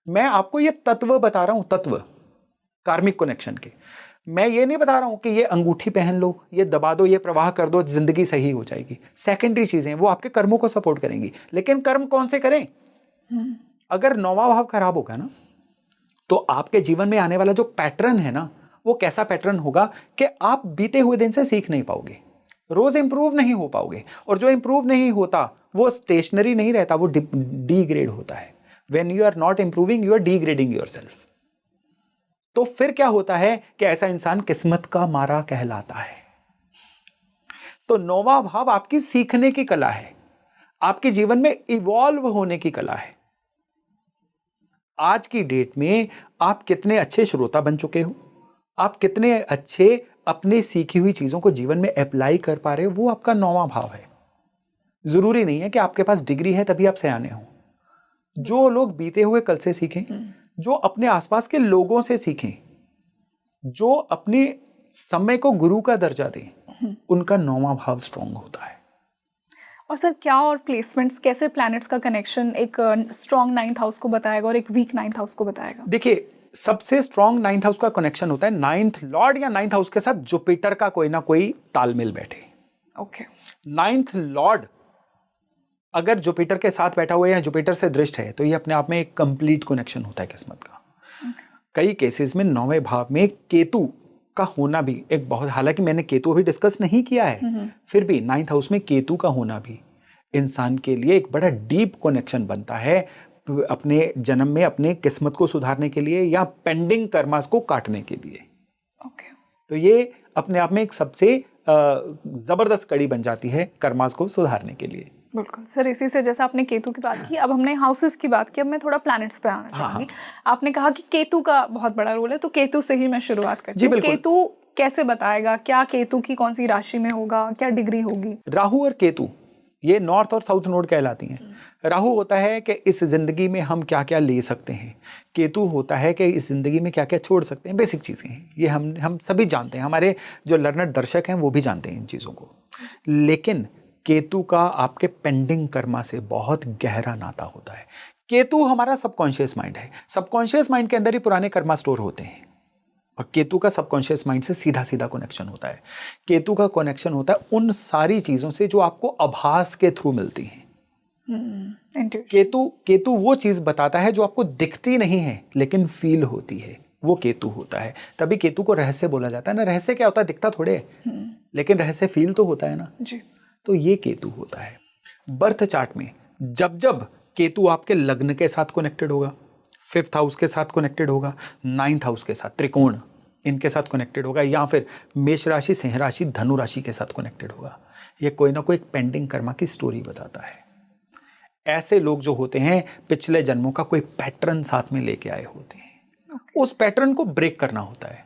मैं आपको ये तत्व बता रहा हूं, तत्व कार्मिक कनेक्शन के। मैं ये नहीं बता रहा हूं कि ये अंगूठी पहन लो, ये दबा दो, ये प्रवाह कर दो, जिंदगी सही हो जाएगी। सेकेंडरी चीजें वो आपके कर्मों को सपोर्ट करेंगी, लेकिन कर्म कौन से करें? अगर 9वां भाव खराब होगा ना, तो आपके जीवन में आने वाला जो पैटर्न है ना, वो कैसा पैटर्न होगा कि आप बीते हुए दिन से सीख नहीं पाओगे, रोज इंप्रूव नहीं हो पाओगे। और जो इंप्रूव नहीं होता वो स्टेशनरी नहीं रहता, वो डिग्रेड होता है। When you are not improving, you are degrading yourself. तो फिर क्या होता है कि ऐसा इंसान किस्मत का मारा कहलाता है। तो 9वां भाव आपकी सीखने की कला है, आपके जीवन में इवॉल्व होने की कला है। आज की डेट में आप कितने अच्छे श्रोता बन चुके हो, आप कितने अच्छे अपनी सीखी हुई चीजों को जीवन में अप्लाई कर पा रहे हो, वो आपका 9वां भाव है। जरूरी नहीं है कि आपके पास डिग्री है तभी आप सयाने हो। जो लोग बीते हुए कल से सीखें, जो अपने आसपास के लोगों से सीखें, जो अपने समय को गुरु का दर्जा दें, उनका 9वां भाव स्ट्रांग होता है। और सर क्या और प्लेसमेंट्स, कैसे प्लैनेट्स का कनेक्शन एक स्ट्रांग 9th हाउस को बताएगा और एक वीक 9th हाउस को बताएगा? देखिए सबसे स्ट्रांग 9th हाउस का कनेक्शन होता है 9th लॉर्ड या 9th हाउस के साथ जुपिटर का कोई ना कोई तालमेल बैठे। ओके। 9th लॉर्ड अगर जुपिटर के साथ बैठा हुआ है या जुपिटर से दृष्ट है, तो ये अपने आप में एक कंप्लीट कनेक्शन होता है किस्मत का। कई केसेस में 9वें भाव में केतु का होना भी एक बहुत, हालांकि मैंने केतु अभी डिस्कस नहीं किया है, फिर भी 9th हाउस में केतु का होना भी इंसान के लिए एक बड़ा डीप कनेक्शन बनता है अपने जन्म में अपने किस्मत को सुधारने के लिए या पेंडिंग कर्मास को काटने के लिए। ओके। तो ये अपने आप में एक सबसे जबरदस्त कड़ी बन जाती है कर्मास को सुधारने के लिए। बिल्कुल सर, इसी से जैसे आपने केतु की बात की, अब हमने हाउसेस की बात की, अब मैं थोड़ा प्लैनेट्स पे आना हाँ, चाहूंगी। आपने कहा कि केतु का बहुत बड़ा रोल है, तो केतु से ही मैं शुरुआत करती जी, हूँ। बिल्कुल। केतु कैसे बताएगा, क्या केतु की कौन सी राशि में होगा, क्या डिग्री होगी? राहु और केतु ये नॉर्थ और साउथ नोड कहलाती हैं। राहु होता है कि इस जिंदगी में हम क्या क्या ले सकते हैं, केतु होता है कि इस जिंदगी में क्या क्या छोड़ सकते हैं। बेसिक चीज़ें हैं ये, हम सभी जानते हैं, हमारे जो लर्नर दर्शक हैं वो भी जानते हैं इन चीज़ों को। लेकिन केतु का आपके पेंडिंग कर्मा से बहुत गहरा नाता होता है। केतु हमारा सबकॉन्शियस माइंड है। सबकॉन्शियस माइंड के अंदर ही पुराने कर्मा स्टोर होते हैं और केतु का सबकॉन्शियस माइंड से सीधा सीधा कनेक्शन होता है। केतु का कनेक्शन होता है उन सारी चीज़ों से जो आपको आभास के थ्रू मिलती हैं। केतु वो चीज़ बताता है जो आपको दिखती नहीं है लेकिन फील होती है, वो केतु होता है। तभी केतु को रहस्य बोला जाता है ना। रहस्य क्या होता है, दिखता थोड़े है लेकिन रहस्य फील तो होता है ना जी। तो ये केतु होता है। बर्थ चार्ट में जब जब केतु आपके लग्न के साथ कनेक्टेड होगा, 5th हाउस के साथ कनेक्टेड होगा, 9th हाउस के साथ, त्रिकोण इनके साथ कनेक्टेड होगा, या फिर मेष राशि, सिंह राशि, धनु राशि के साथ कनेक्टेड होगा, ये कोई ना कोई एक पेंडिंग कर्मा की स्टोरी बताता है। ऐसे लोग जो होते हैं पिछले जन्मों का कोई पैटर्न साथ में लेके आए होते हैं। उस पैटर्न को ब्रेक करना होता है।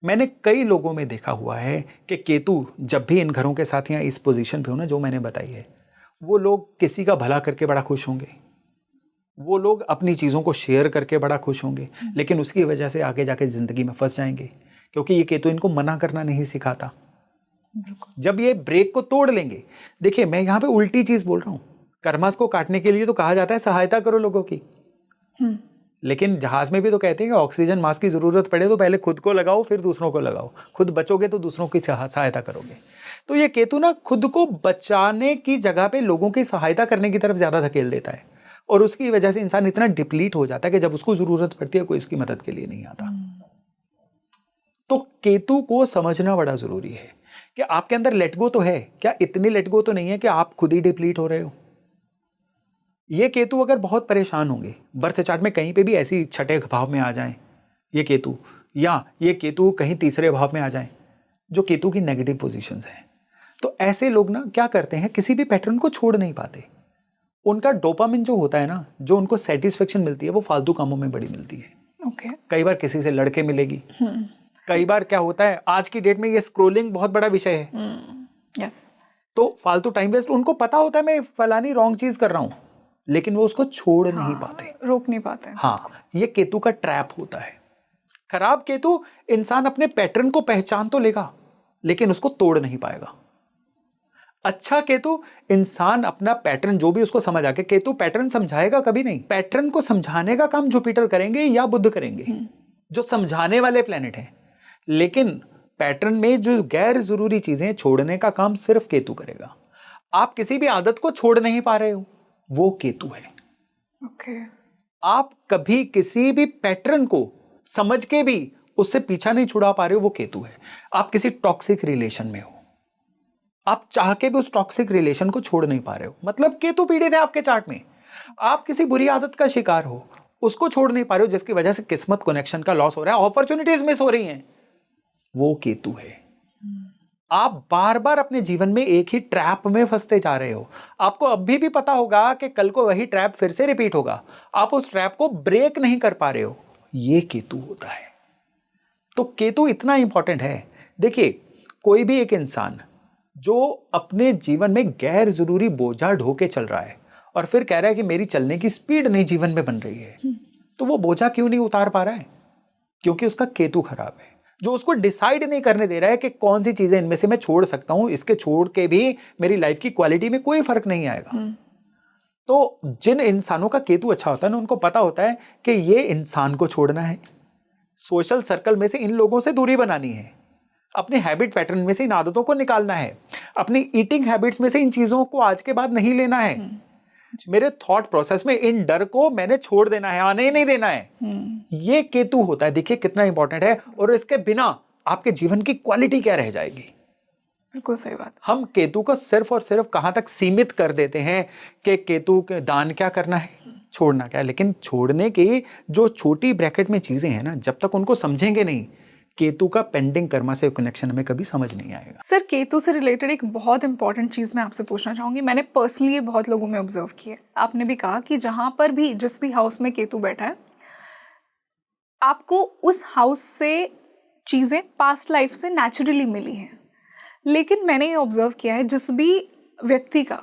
मैंने कई लोगों में देखा हुआ है कि केतु जब भी इन घरों के साथ या इस पोजीशन पे हो ना जो मैंने बताई है, वो लोग किसी का भला करके बड़ा खुश होंगे, वो लोग अपनी चीज़ों को शेयर करके बड़ा खुश होंगे, लेकिन उसकी वजह से आगे जाके ज़िंदगी में फंस जाएंगे क्योंकि ये केतु इनको मना करना नहीं सिखाता। जब ये ब्रेक को तोड़ लेंगे, देखिए मैं यहाँ पे उल्टी चीज़ बोल रहा हूँ। कर्मास को काटने के लिए तो कहा जाता है सहायता करो लोगों की, लेकिन जहाज में भी तो कहते हैं कि ऑक्सीजन मास्क की जरूरत पड़े तो पहले खुद को लगाओ फिर दूसरों को लगाओ, खुद बचोगे तो दूसरों की सहायता करोगे। तो ये केतु ना खुद को बचाने की जगह पे लोगों की सहायता करने की तरफ ज्यादा धकेल देता है और उसकी वजह से इंसान इतना डिप्लीट हो जाता है कि जब उसको जरूरत पड़ती है कोई इसकी मदद के लिए नहीं आता। तो केतु को समझना बड़ा जरूरी है कि आपके अंदर लेट गो तो है, क्या इतनी लेट गो तो नहीं है कि आप खुद ही डिप्लीट हो रहे हो। ये केतु अगर बहुत परेशान होंगे, बर्थ चार्ट में कहीं पे भी ऐसी छठे भाव में आ जाएं ये केतु, या ये केतु कहीं तीसरे भाव में आ जाएं जो केतु की नेगेटिव पोजीशंस हैं, तो ऐसे लोग ना क्या करते हैं, किसी भी पैटर्न को छोड़ नहीं पाते। उनका डोपामिन जो होता है ना, जो उनको सेटिस्फेक्शन मिलती है वो फालतू कामों में बड़ी मिलती है। कई बार किसी से लड़के मिलेगी, कई बार क्या होता है आज की डेट में ये स्क्रोलिंग बहुत बड़ा विषय है। तो फालतू टाइम वेस्ट, उनको पता होता है मैं फलानी रॉन्ग चीज कर रहा हूं लेकिन वो उसको छोड़ नहीं पाते, रोक नहीं पाते। हाँ, ये केतु का ट्रैप होता है। खराब केतु इंसान अपने पैटर्न को पहचान तो लेगा लेकिन उसको तोड़ नहीं पाएगा। अच्छा केतु इंसान अपना पैटर्न जो भी उसको समझ आके, केतु पैटर्न समझाएगा कभी नहीं, पैटर्न को समझाने का काम जुपिटर करेंगे या बुध करेंगे, जो समझाने वाले प्लेनेट हैं। लेकिन पैटर्न में जो गैर जरूरी चीजें छोड़ने का काम सिर्फ केतु करेगा। आप किसी भी आदत को छोड़ नहीं पा रहे हो, वो केतु है। आप कभी किसी भी पैटर्न को समझ के भी उससे पीछा नहीं छुड़ा पा रहे हो, वो केतु है। आप किसी टॉक्सिक रिलेशन में हो, आप चाह के भी उस टॉक्सिक रिलेशन को छोड़ नहीं पा रहे हो, मतलब केतु पीड़ित है आपके चार्ट में। आप किसी बुरी आदत का शिकार हो, उसको छोड़ नहीं पा रहे हो जिसकी वजह से किस्मत कनेक्शन का लॉस हो रहा है, अपॉर्चुनिटीज मिस हो रही हैं, वो केतु है। आप बार बार अपने जीवन में एक ही ट्रैप में फंसते जा रहे हो। आपको अभी भी पता होगा कि कल को वही ट्रैप फिर से रिपीट होगा, आप उस ट्रैप को ब्रेक नहीं कर पा रहे हो, ये केतु होता है। तो केतु इतना इंपॉर्टेंट है। देखिए कोई भी एक इंसान जो अपने जीवन में गैर जरूरी बोझा ढोके चल रहा है और फिर कह रहा है कि मेरी चलने की स्पीड नहीं जीवन में बन रही है, तो वो बोझा क्यों नहीं उतार पा रहा है? क्योंकि उसका केतु खराब है, जो उसको डिसाइड नहीं करने दे रहा है कि कौन सी चीजें इनमें से मैं छोड़ सकता हूं, इसके छोड़ के भी मेरी लाइफ की क्वालिटी में कोई फर्क नहीं आएगा। तो जिन इंसानों का केतु अच्छा होता है ना, उनको पता होता है कि ये इंसान को छोड़ना है, सोशल सर्कल में से इन लोगों से दूरी बनानी है, अपने हैबिट पैटर्न में से इन आदतों को निकालना है, अपनी ईटिंग हैबिट्स में से इन चीजों को आज के बाद नहीं लेना है, मेरे थॉट प्रोसेस में इन डर को मैंने छोड़ देना है, आने ही नहीं देना है। ये केतु होता है। देखिए कितना इंपॉर्टेंट है, और इसके बिना आपके जीवन की क्वालिटी क्या रह जाएगी। बिल्कुल सही बात। हम केतु को सिर्फ और सिर्फ कहां तक सीमित कर देते हैं कि केतु के दान क्या करना है, छोड़ना क्या है, लेकिन छोड़ने की जो छोटी ब्रैकेट में चीजें हैं ना, जब तक उनको समझेंगे नहीं केतु का पेंडिंग कर्मा से कनेक्शन हमें कभी समझ नहीं आएगा। सर, केतु से रिलेटेड एक बहुत इंपॉर्टेंट चीज़ मैं आपसे पूछना चाहूँगी। मैंने पर्सनली ये बहुत लोगों में ऑब्जर्व किया है। आपने भी कहा कि जहाँ पर भी जिस भी हाउस में केतु बैठा है, आपको उस हाउस से चीज़ें पास्ट लाइफ से नेचुरली मिली हैं। लेकिन मैंने ये ऑब्जर्व किया है, जिस भी व्यक्ति का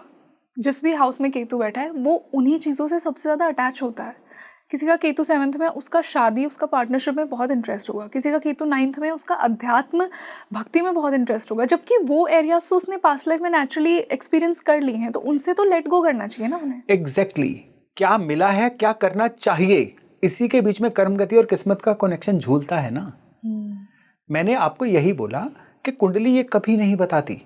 जिस भी हाउस में केतु बैठा है वो उन्हीं चीज़ों से सबसे ज़्यादा अटैच होता है। किसी का केतु 7th में, उसका शादी, उसका पार्टनरशिप में बहुत इंटरेस्ट होगा। किसी का केतु 9th में, उसका अध्यात्म भक्ति में बहुत इंटरेस्ट होगा। जबकि वो एरियाज तो उसने पास्ट लाइफ में नेचुरली एक्सपीरियंस कर लिए हैं, तो उनसे तो लेट गो करना चाहिए ना उन्हें। एग्जैक्टली क्या मिला है, क्या करना चाहिए, इसी के बीच में कर्म गति और किस्मत का कनेक्शन झूलता है ना। मैंने आपको यही बोला कि कुंडली ये कभी नहीं बताती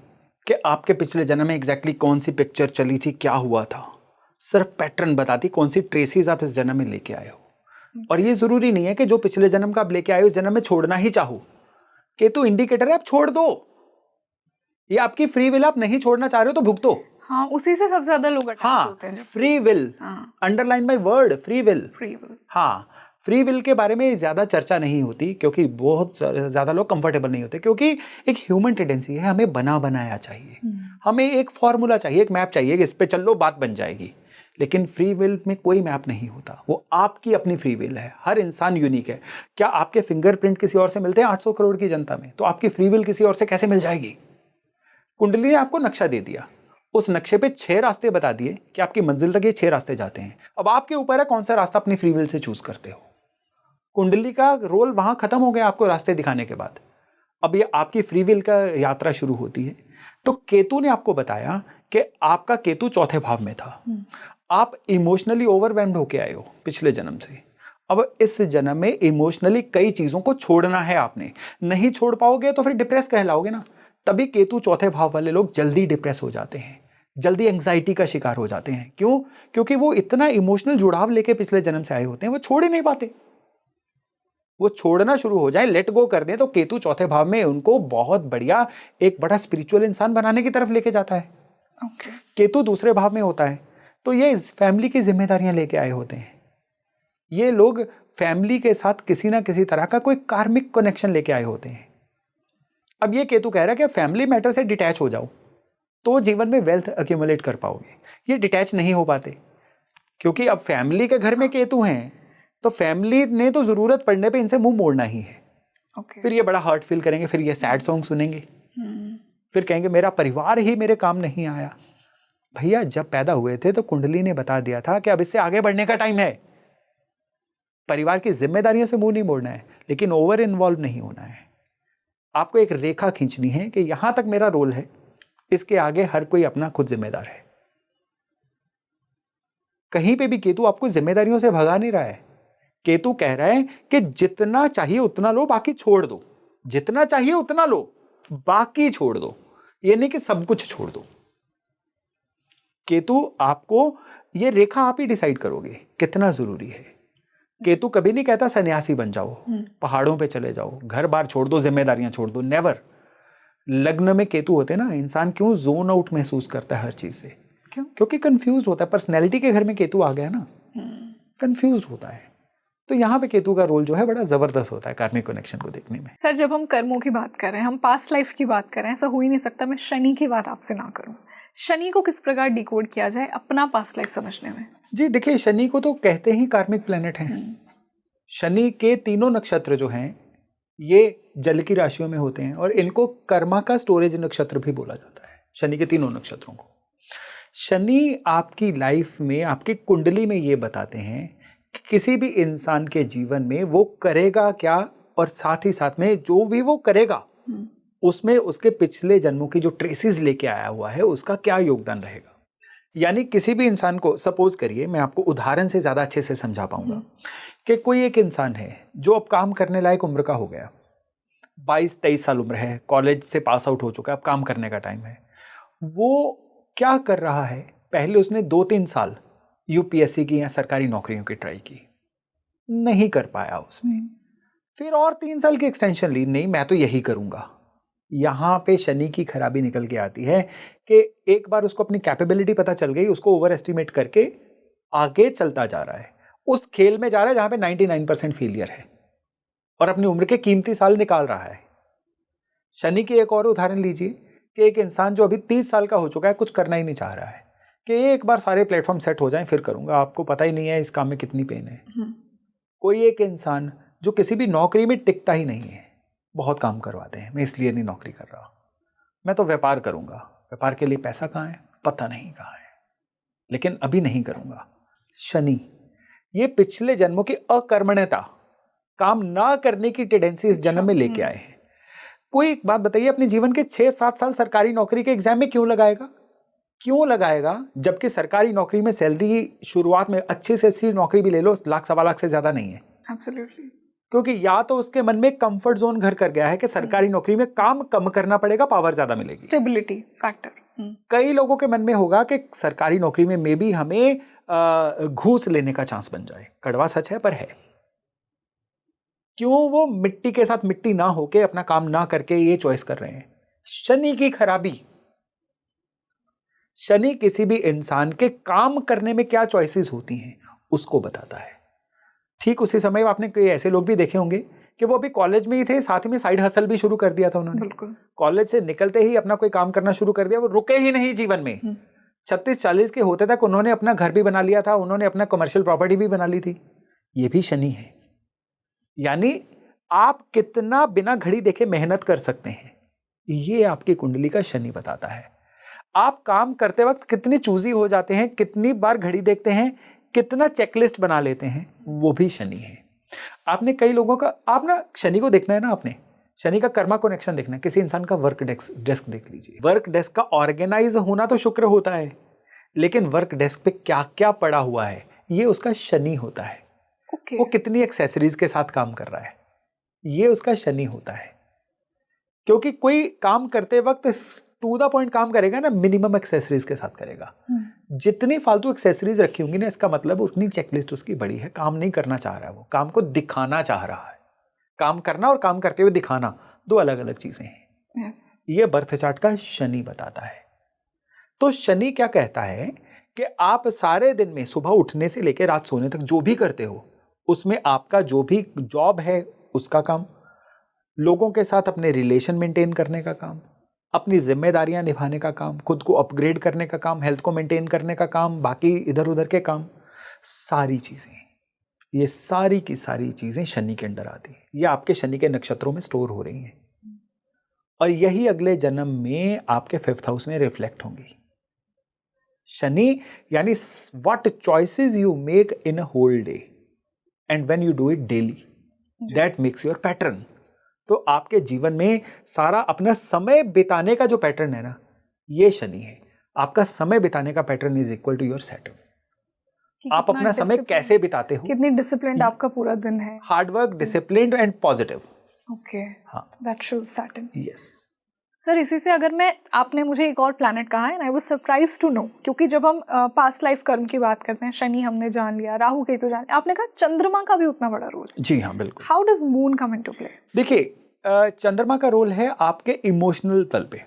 कि आपके पिछले जन्म में एग्जैक्टली कौन सी पिक्चर चली थी, क्या हुआ था। सिर्फ पैटर्न बताती, कौन सी ट्रेसेस आप इस जन्म में लेके आए हो। और ये जरूरी नहीं है कि जो पिछले जन्म का आप लेके आए हो उस जन्म में छोड़ना ही चाहो। केतु इंडिकेटर है, आप छोड़ दो। ये आपकी फ्री विल, आप नहीं छोड़ना चाह रहे हो तो भुगतो। हाँ, उसी से सबसे ज्यादा लोग अटैच होते हैं। Free will, underline by word free will. हाँ, फ्री विल के बारे में ज्यादा चर्चा नहीं होती क्योंकि बहुत ज्यादा लोग कंफर्टेबल नहीं होते, क्योंकि एक ह्यूमन टेंडेंसी है, हमें बना बनाया चाहिए, हमें एक फॉर्मूला चाहिए, एक मैप चाहिए कि इस पे चल लो बात बन जाएगी। लेकिन फ्री विल में कोई मैप नहीं होता, वो आपकी अपनी फ्री विल है। हर इंसान यूनिक है। क्या आपके फिंगरप्रिंट किसी और से मिलते हैं 800 करोड़ की जनता में? तो आपकी फ्री विल किसी और से कैसे मिल जाएगी? कुंडली ने आपको नक्शा दे दिया, उस नक्शे पे 6 रास्ते बता दिए कि आपकी मंजिल तक ये 6 रास्ते जाते हैं। अब आपके ऊपर है कौन सा रास्ता अपनी फ्री विल से चूज करते हो। कुंडली का रोल वहां खत्म हो गया आपको रास्ते दिखाने के बाद। अब ये आपकी फ्री विल का यात्रा शुरू होती है। तो केतु ने आपको बताया कि आपका केतु चौथे भाव में था। आप इमोशनली ओवरवेल्म्ड होके आए हो पिछले जन्म से। अब इस जन्म में इमोशनली कई चीजों को छोड़ना है आपने। नहीं छोड़ पाओगे तो फिर डिप्रेस कहलाओगे ना। तभी केतु चौथे भाव वाले लोग जल्दी डिप्रेस हो जाते हैं, जल्दी एंग्जाइटी का शिकार हो जाते हैं। क्यों? क्योंकि वो इतना इमोशनल जुड़ाव लेके पिछले जन्म से आए होते हैं, वो छोड़ ही नहीं पाते। वो छोड़ना शुरू हो जाए, लेट गो कर दें, तो केतु चौथे भाव में उनको बहुत बढ़िया एक बड़ा स्पिरिचुअल इंसान बनाने की तरफ लेके जाता है। केतु दूसरे भाव में होता है तो ये फैमिली की जिम्मेदारियां लेके आए होते हैं। ये लोग फैमिली के साथ किसी ना किसी तरह का कोई कार्मिक कनेक्शन लेके आए होते हैं। अब ये केतु कह रहा है कि फैमिली मैटर से डिटैच हो जाओ तो जीवन में वेल्थ अक्यूमुलेट कर पाओगे। ये डिटैच नहीं हो पाते क्योंकि अब फैमिली के घर में केतु हैं, तो फैमिली ने तो जरूरत पड़ने पे इनसे मुंह मोड़ना ही है। फिर ये बड़ा हर्ट फील करेंगे, फिर ये सैड सॉन्ग सुनेंगे, फिर कहेंगे मेरा परिवार ही मेरे काम नहीं आया। भैया जब पैदा हुए थे तो कुंडली ने बता दिया था कि अब इससे आगे बढ़ने का टाइम है। परिवार की जिम्मेदारियों से मुंह नहीं मोड़ना है, लेकिन ओवर इन्वॉल्व नहीं होना है। आपको एक रेखा खींचनी है कि यहां तक मेरा रोल है, इसके आगे हर कोई अपना खुद जिम्मेदार है। कहीं पे भी केतु आपको जिम्मेदारियों से भगा नहीं रहा है। केतु कह रहा है कि जितना चाहिए उतना लो, बाकी छोड़ दो। जितना चाहिए उतना लो, बाकी छोड़ दो। ये नहीं कि सब कुछ छोड़ दो। केतु आपको ये रेखा आप ही डिसाइड करोगे कितना जरूरी है। केतु कभी नहीं कहता सन्यासी बन जाओ, पहाड़ों पे चले जाओ, घर बार छोड़ दो, जिम्मेदारियां छोड़ दो। नेवर। लग्न में केतु होते ना, इंसान क्यों जोन आउट महसूस करता है हर चीज से? क्योंकि कंफ्यूज होता है। पर्सनैलिटी के घर में केतु आ गया ना, कंफ्यूज होता है। तो यहाँ पे केतु का रोल जो है बड़ा जबरदस्त होता है कार्मिक कनेक्शन को देखने में। सर, जब हम कर्मों की बात कर रहे हैं, हम पास्ट लाइफ की बात कर रहे हैं, ऐसा हो ही नहीं सकता मैं शनि की बात आपसे ना करूं। शनि को किस प्रकार डिकोड किया जाए अपना पास्ट लाइफ समझने में? जी देखिए, शनि को तो कहते ही कार्मिक प्लेनेट हैं। शनि के तीनों नक्षत्र जो हैं ये जल की राशियों में होते हैं और इनको कर्मा का स्टोरेज नक्षत्र भी बोला जाता है। शनि के तीनों नक्षत्रों को शनि आपकी लाइफ में, आपकी कुंडली में ये बताते हैं कि किसी भी इंसान के जीवन में वो करेगा क्या, और साथ ही साथ में जो भी वो करेगा उसमें उसके पिछले जन्मों की जो ट्रेसेस लेके आया हुआ है उसका क्या योगदान रहेगा। यानी किसी भी इंसान को, सपोज करिए, मैं आपको उदाहरण से ज्यादा अच्छे से समझा पाऊंगा कि कोई एक इंसान है जो अब काम करने लायक उम्र का हो गया, 22-23 साल उम्र है, कॉलेज से पास आउट हो चुका है, अब काम करने का टाइम है। वो क्या कर रहा है? पहले उसने 2-3 साल यूपीएससी की या सरकारी नौकरियों की ट्राई की, नहीं कर पाया उसमें। फिर और 3 साल की एक्सटेंशन ली, नहीं मैं तो यही करूंगा। यहां पे शनि की खराबी निकल के आती है कि एक बार उसको अपनी कैपेबिलिटी पता चल गई, उसको ओवर एस्टिमेट करके आगे चलता जा रहा है, उस खेल में जा रहा है जहां पे 99% फेलियर है। और अपनी उम्र के कीमती साल निकाल रहा है। शनि की एक और उदाहरण लीजिए कि एक इंसान जो अभी 30 साल का हो चुका है, कुछ करना ही नहीं चाह रहा है कि एक बार सारे प्लेटफॉर्म सेट हो जाएं फिर करूंगा, आपको पता ही नहीं है इस काम में कितनी पेन है। कोई एक इंसान जो किसी भी नौकरी में टिकता ही नहीं है, बहुत काम करवाते हैं, मैं इसलिए नहीं नौकरी कर रहा, मैं तो व्यापार करूंगा, व्यापार के लिए पैसा कहाँ है पता नहीं कहाँ है, लेकिन अभी नहीं करूंगा। शनि ये पिछले जन्मों की अकर्मण्यता, काम ना करने की टेंडेंसी इस जन्म में लेके आए हैं। कोई एक बात बताइए, अपने जीवन के 6-7 साल सरकारी नौकरी के एग्जाम में क्यों लगाएगा? क्यों लगाएगा? जबकि सरकारी नौकरी में सैलरी शुरुआत में अच्छी से अच्छी नौकरी भी ले लो, 1-1.25 लाख से ज्यादा नहीं है। एब्सोल्युटली। क्योंकि या तो उसके मन में कंफर्ट जोन घर कर गया है कि सरकारी नौकरी में काम कम करना पड़ेगा, पावर ज्यादा मिलेगी, स्टेबिलिटी फैक्टर। कई लोगों के मन में होगा कि सरकारी नौकरी में मे भी हमें घूस लेने का चांस बन जाए। कड़वा सच है पर है। क्यों वो मिट्टी के साथ मिट्टी ना होके अपना काम ना करके ये चॉइस कर रहे हैं? शनि की खराबी। शनि किसी भी इंसान के काम करने में क्या चॉइसेस होती हैं उसको बताता है। ठीक उसी समय आपने कई ऐसे लोग भी देखे होंगे कि वो अभी कॉलेज में ही थे, साथ में साइड हसल भी शुरू कर दिया था उन्होंने। बिल्कुल। कॉलेज से निकलते ही अपना कोई काम करना शुरू कर दिया, वो रुके ही नहीं जीवन में। 36-40 के होते तक उन्होंने अपना घर भी बना लिया था, उन्होंने अपना कमर्शियल प्रॉपर्टी भी बना ली थी। ये भी शनि है। यानी आप कितना बिना घड़ी देखे मेहनत कर सकते हैं, ये आपकी कुंडली का शनि बताता है। आप काम करते वक्त कितनी चूजी हो जाते हैं, कितनी बार घड़ी देखते हैं, कितना चेकलिस्ट बना लेते हैं, वो भी शनि है। आपने कई लोगों का, आप ना शनि को देखना है ना, आपने शनि का कर्मा कनेक्शन देखना है। किसी इंसान का वर्क डेस्क देख लीजिए। वर्क डेस्क का ऑर्गेनाइज होना तो शुक्र होता है, लेकिन वर्क डेस्क पे क्या क्या पड़ा हुआ है ये उसका शनि होता है। Okay. वो कितनी एक्सेसरीज के साथ काम कर रहा है ये उसका शनि होता है। क्योंकि कोई काम करते वक्त टू द पॉइंट काम करेगा ना, मिनिमम एक्सेसरीज के साथ करेगा। जितनी फालतू एक्सेसरीज रखी होंगी ना, इसका मतलब उतनी चेकलिस्ट उसकी बड़ी है। काम नहीं करना चाह रहा है, वो काम को दिखाना चाह रहा है। काम करना और काम करते हुए दिखाना दो अलग अलग चीजें हैं। yes. ये बर्थ चार्ट का शनि बताता है। तो शनि क्या कहता है कि आप सारे दिन में सुबह उठने से लेकर रात सोने तक जो भी करते हो, उसमें आपका जो भी जॉब है उसका काम, लोगों के साथ अपने रिलेशन मेंटेन करने का काम, अपनी जिम्मेदारियां निभाने का काम, खुद को अपग्रेड करने का काम, हेल्थ को मेंटेन करने का काम, बाकी इधर उधर के काम, सारी चीजें, ये सारी की सारी चीजें शनि के अंडर आती हैं। ये आपके शनि के नक्षत्रों में स्टोर हो रही हैं और यही अगले जन्म में आपके 5th हाउस में रिफ्लेक्ट होंगी। शनि यानी what choices you make in a whole day and when you do it daily, that makes your pattern. तो आपके जीवन में सारा अपना समय बिताने का जो पैटर्न है ना, ये शनि है। आपका समय बिताने का pattern is equal to your Saturn. आप अपना समय कैसे बिताते हो, कितनी डिसिप्लिन्ड आपका पूरा दिन है, hard work, disciplined and positive. Okay, हाँ, that shows Saturn. Yes sir, इसी से अगर मैं, आपने मुझे एक और प्लैनेट कहा है and I was surprised to know, क्योंकि जब हम पास्ट लाइफ कर्म की बात करते हैं, शनि हमने जान लिया, राहु केतु जान लिया, आपने कहा चंद्रमा का भी उतना बड़ा रोल है। जी हाँ, बिल्कुल। How does moon come into play? देखिए, चंद्रमा का रोल है आपके इमोशनल तल पे,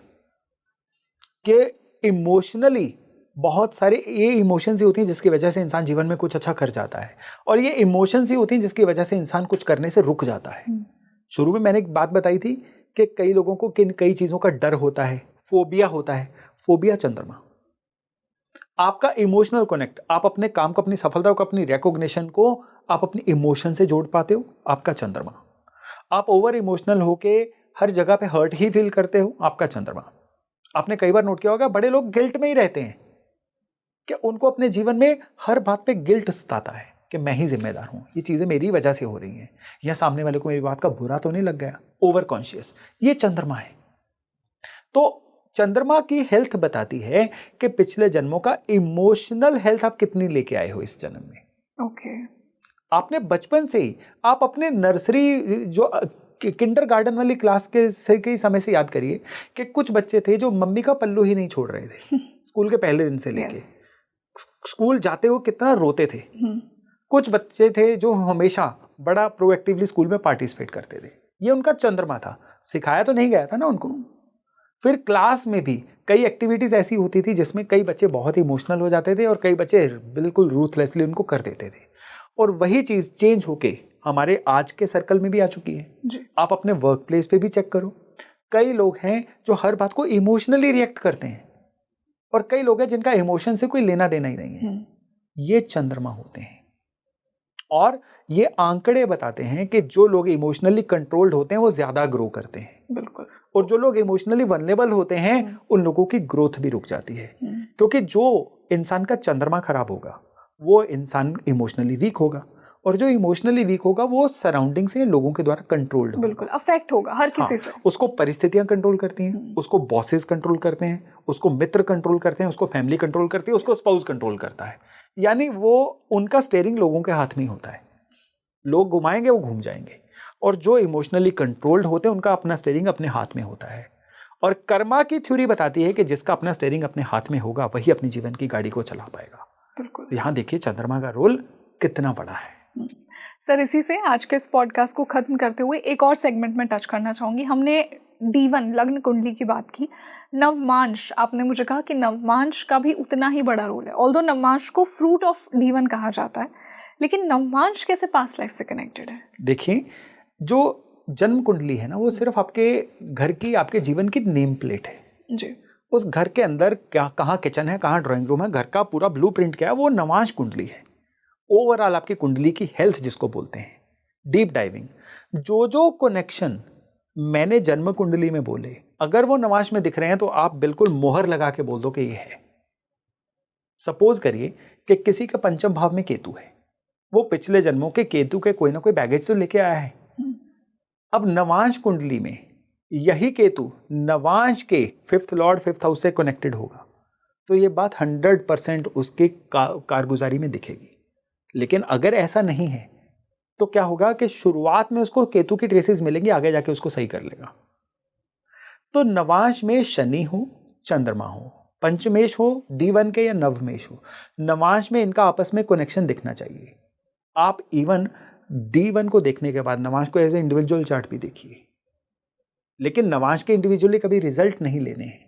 कि इमोशनली बहुत सारे ये इमोशंस ही होती हैं जिसकी वजह से इंसान जीवन में कुछ अच्छा कर जाता है, और ये इमोशंस ही होती हैं जिसकी वजह से इंसान कुछ करने से रुक जाता है। शुरू में मैंने एक बात बताई थी कि कई लोगों को किन कई चीजों का डर होता है, फोबिया होता है। फोबिया चंद्रमा। आपका इमोशनल कनेक्ट, आप अपने काम को, अपनी सफलता को, अपनी रिकॉग्निशन को आप अपनी इमोशन से जोड़ पाते हो, आपका चंद्रमा। आप ओवर इमोशनल होके हर जगह पे हर्ट ही फील करते हो, आपका चंद्रमा। आपने कई बार नोट किया होगा, बड़े लोग गिल्ट में ही रहते हैं कि उनको अपने जीवन में हर बात पे गिल्ट सताता है कि मैं ही जिम्मेदार हूं, ये चीजें मेरी वजह से हो रही हैं, या सामने वाले को मेरी बात का बुरा तो नहीं लग गया। ओवर कॉन्शियस, ये चंद्रमा है। तो चंद्रमा की हेल्थ बताती है कि पिछले जन्मों का इमोशनल हेल्थ आप कितनी लेके आए हो इस जन्म में। ओके। आपने बचपन से ही, आप अपने नर्सरी जो किंडरगार्टन वाली क्लास के समय से याद करिए कि कुछ बच्चे थे जो मम्मी का पल्लू ही नहीं छोड़ रहे थे स्कूल के पहले दिन से लेके स्कूल जाते हुए कितना रोते थे। कुछ बच्चे थे जो हमेशा बड़ा प्रोएक्टिवली स्कूल में पार्टिसिपेट करते थे, ये उनका चंद्रमा था। सिखाया तो नहीं गया था ना उनको। फिर क्लास में भी कई एक्टिविटीज ऐसी होती थी जिसमें कई बच्चे बहुत इमोशनल हो जाते थे और कई बच्चे बिल्कुल रूथलेसली उनको कर देते थे, और वही चीज चेंज होके हमारे आज के सर्कल में भी आ चुकी है। जी। आप अपने वर्क प्लेस पे भी चेक करो, कई लोग हैं जो हर बात को इमोशनली रिएक्ट करते हैं और कई लोग हैं जिनका इमोशन से कोई लेना देना ही नहीं है। ये चंद्रमा होते हैं और ये आंकड़े बताते हैं कि जो लोग इमोशनली कंट्रोल्ड होते हैं वो ज्यादा ग्रो करते हैं। बिल्कुल। और जो लोग इमोशनली वल्नरेबल होते हैं उन लोगों की ग्रोथ भी रुक जाती है, क्योंकि जो इंसान का चंद्रमा खराब होगा वो इंसान इमोशनली वीक होगा और जो इमोशनली वीक होगा वो सराउंडिंग से लोगों के द्वारा कंट्रोल्ड होगा। बिल्कुल अफेक्ट होगा हर किसी से। उसको परिस्थितियां कंट्रोल करती हैं, उसको बॉसेस कंट्रोल करते हैं, उसको मित्र कंट्रोल करते हैं, उसको फैमिली कंट्रोल करती है, उसको स्पाउस कंट्रोल करता है। यानी वो उनका स्टीयरिंग लोगों के हाथ में ही होता है, लोग घुमाएंगे वो घूम जाएंगे। और जो इमोशनली कंट्रोल्ड होते हैं उनका अपना स्टीयरिंग अपने हाथ में होता है। और कर्मा की थ्योरी बताती है कि जिसका अपना स्टीयरिंग अपने हाथ में होगा वही अपनी जीवन की गाड़ी को चला पाएगा। बिल्कुल। तो यहाँ देखिए चंद्रमा का रोल कितना बड़ा है। सर इसी से आज के इस पॉडकास्ट को खत्म करते हुए एक और सेगमेंट में टच करना चाहूंगी। हमने D1 लग्न कुंडली की बात की, नवमांश आपने मुझे कहा कि नवमांश का भी उतना ही बड़ा रोल है। ऑल्दो नवमांश को फ्रूट ऑफ D1 कहा जाता है, लेकिन नवमांश कैसे पास्ट लाइफ से कनेक्टेड है? देखिए जो जन्म कुंडली है ना वो सिर्फ आपके घर की, आपके जीवन की नेम प्लेट है जी। उस घर के अंदर क्या, कहाँ किचन है, कहाँ ड्राइंग रूम है, घर का पूरा ब्लूप्रिंट क्या है, वो नवमांश कुंडली है। ओवरऑल आपकी कुंडली की हेल्थ जिसको बोलते हैं, डीप डाइविंग, जो कनेक्शन मैंने जन्म कुंडली में बोले अगर वो नवमांश में दिख रहे हैं तो आप बिल्कुल मोहर लगा के बोल दो कि ये है। सपोज करिए कि किसी का पंचम भाव में केतु है, वो पिछले जन्मों के केतु के कोई ना कोई बैगेज तो लेके आया है। अब नवमांश कुंडली में यही केतु नवमांश के 5th लॉर्ड 5th हाउस से कनेक्टेड होगा तो ये बात 100% उसके कारगुजारी में दिखेगी। लेकिन अगर ऐसा नहीं है तो क्या होगा कि शुरुआत में उसको केतु की ट्रेसेस मिलेंगी, आगे जाके उसको सही कर लेगा। तो नवमांश में शनि हो, चंद्रमा हो, पंचमेश हो, D1 के या नवमेश हो, नवमांश में इनका आपस में कनेक्शन दिखना चाहिए। आप इवन D1 को देखने के बाद नवमांश को एज ए इंडिविजुअल चार्ट भी देखिए, लेकिन नवमांश के इंडिविजुअली कभी रिजल्ट नहीं लेने हैं।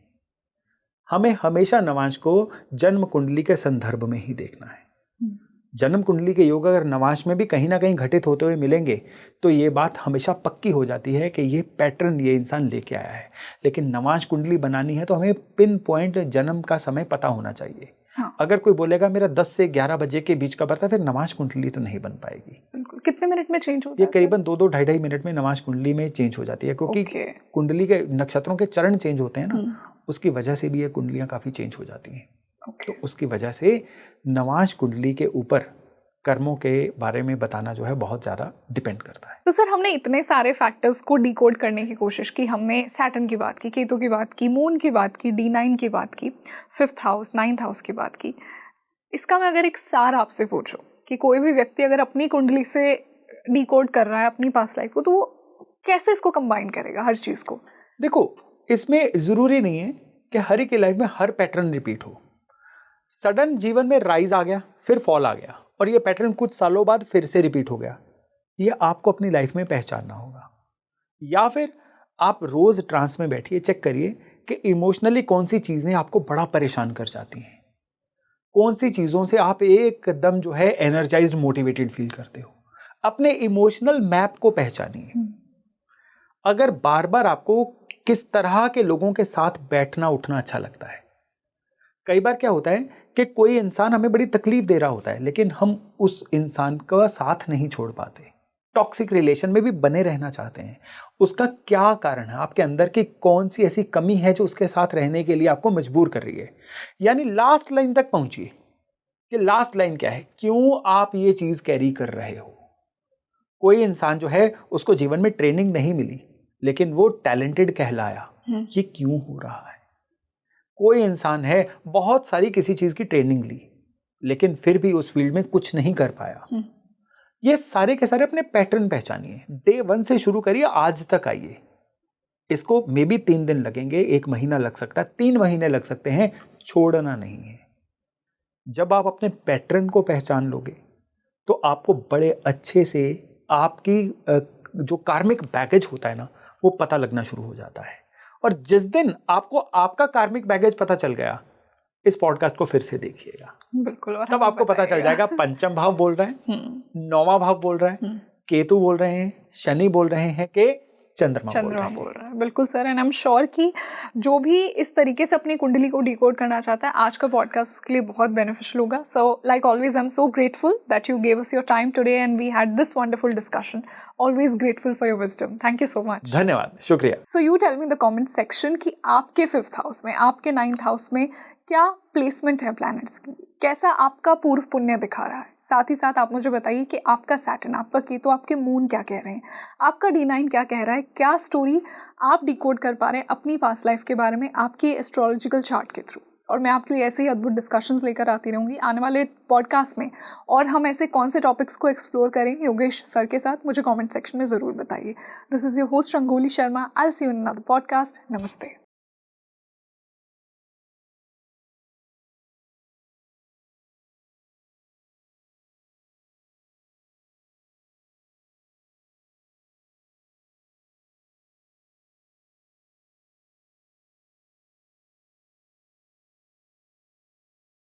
हमें हमेशा नवमांश को जन्म कुंडली के संदर्भ में ही देखना है। जन्म कुंडली के योग अगर नवमांश में भी कहीं ना कहीं घटित होते हुए मिलेंगे तो ये बात हमेशा पक्की हो जाती है कि ये पैटर्न ये इंसान लेके आया है। लेकिन नवमांश कुंडली बनानी है तो हमें पिन पॉइंट जन्म का समय पता होना चाहिए। हाँ। अगर कोई बोलेगा मेरा 10 से 11 बजे के बीच का बर्थ है, फिर नवमांश कुंडली तो नहीं बन पाएगी। बिल्कुल। कितने मिनट में चेंज होता है? ये करीबन 2-2 ढाई मिनट में नवमांश कुंडली में चेंज हो जाती है, क्योंकि कुंडली के नक्षत्रों के चरण चेंज होते हैं ना, उसकी वजह से भी ये कुंडलियां काफी चेंज हो जाती हैं। तो उसकी वजह से नवमांश कुंडली के ऊपर कर्मों के बारे में बताना जो है बहुत ज़्यादा डिपेंड करता है। तो सर हमने इतने सारे फैक्टर्स को डिकोड करने की कोशिश की। हमने सैटर्न की बात की, केतु की बात की, मून की बात की, D9 की बात की, 5th हाउस 9th हाउस की बात की। इसका मैं अगर एक सार आपसे पूछूं कि कोई भी व्यक्ति अगर अपनी कुंडली से डिकोड कर रहा है अपनी पास्ट लाइफ को, तो वो कैसे इसको कंबाइन करेगा हर चीज़ को? देखो, इसमें ज़रूरी नहीं है कि हर एक लाइफ में हर पैटर्न रिपीट हो। सडन जीवन में राइज आ गया, फिर फॉल आ गया और ये पैटर्न कुछ सालों बाद फिर से रिपीट हो गया, ये आपको अपनी लाइफ में पहचानना होगा। या फिर आप रोज ट्रांस में बैठिए, चेक करिए कि इमोशनली कौन सी चीजें आपको बड़ा परेशान कर जाती हैं, कौन सी चीजों से आप एकदम जो है एनर्जाइज्ड मोटिवेटेड फील करते हो। अपने इमोशनल मैप को पहचानिए। अगर बार बार आपको किस तरह के लोगों के साथ बैठना उठना अच्छा लगता है, कई बार क्या होता है कि कोई इंसान हमें बड़ी तकलीफ दे रहा होता है लेकिन हम उस इंसान का साथ नहीं छोड़ पाते, टॉक्सिक रिलेशन में भी बने रहना चाहते हैं। उसका क्या कारण है? आपके अंदर की कौन सी ऐसी कमी है जो उसके साथ रहने के लिए आपको मजबूर कर रही है? यानी लास्ट लाइन तक पहुंचिए कि लास्ट लाइन क्या है, क्यों आप ये चीज कैरी कर रहे हो। कोई इंसान जो है उसको जीवन में ट्रेनिंग नहीं मिली लेकिन वो टैलेंटेड कहलाया, ये क्यों हो रहा है? कोई इंसान है बहुत सारी किसी चीज की ट्रेनिंग ली लेकिन फिर भी उस फील्ड में कुछ नहीं कर पाया। ये सारे के सारे अपने पैटर्न पहचानिए। डे 1 से शुरू करिए, आज तक आइए। इसको मे बी 3 दिन लगेंगे, 1 महीना लग सकता है, 3 महीने लग सकते हैं, छोड़ना नहीं है। जब आप अपने पैटर्न को पहचान लोगे तो आपको बड़े अच्छे से आपकी जो कार्मिक बैगेज होता है ना वो पता लगना शुरू हो जाता है। और जिस दिन आपको आपका कार्मिक बैगेज पता चल गया, इस पॉडकास्ट को फिर से देखिएगा, बिल्कुल, और तब आपको पता चल जाएगा पंचम भाव बोल रहा है, 9वां भाव बोल रहा है, केतु बोल रहे हैं, शनि बोल रहे हैं कि चंद्रमा बोल रहा है। बिल्कुल sir, and I am sure कि जो भी इस तरीके से अपनी कुंडली को डिकोड करना चाहता है, आज का पॉडकास्ट उसके लिए बहुत बेनिफिशियल होगा. So like always I am so grateful that you gave us your time today and we had this wonderful discussion. Always grateful for your wisdom. Thank you so much. धन्यवाद, शुक्रिया. So you tell me in the comment section कि आपके 5th house में, आपके 9th house में क्या placement है planets की, कैसा आपका पूर्व पुण्य दिखा रहा है. साथ ही साथ आप मुझे बताइए कि आपका सैटर्न, आपका केतु, आपके मून क्या कह रहे हैं, आपका D9 क्या कह रहा है, क्या स्टोरी आप डिकोड कर पा रहे हैं अपनी पास्ट लाइफ के बारे में आपके एस्ट्रोलॉजिकल चार्ट के थ्रू. और मैं आपके लिए ऐसे ही अद्भुत डिस्कशंस लेकर आती रहूँगी आने वाले पॉडकास्ट में. और हम ऐसे कौन से टॉपिक्स को एक्सप्लोर करें योगेश सर के साथ, मुझे कमेंट सेक्शन में ज़रूर बताइए. This is your host rangoli Sharma. I will see you in another podcast. नमस्ते.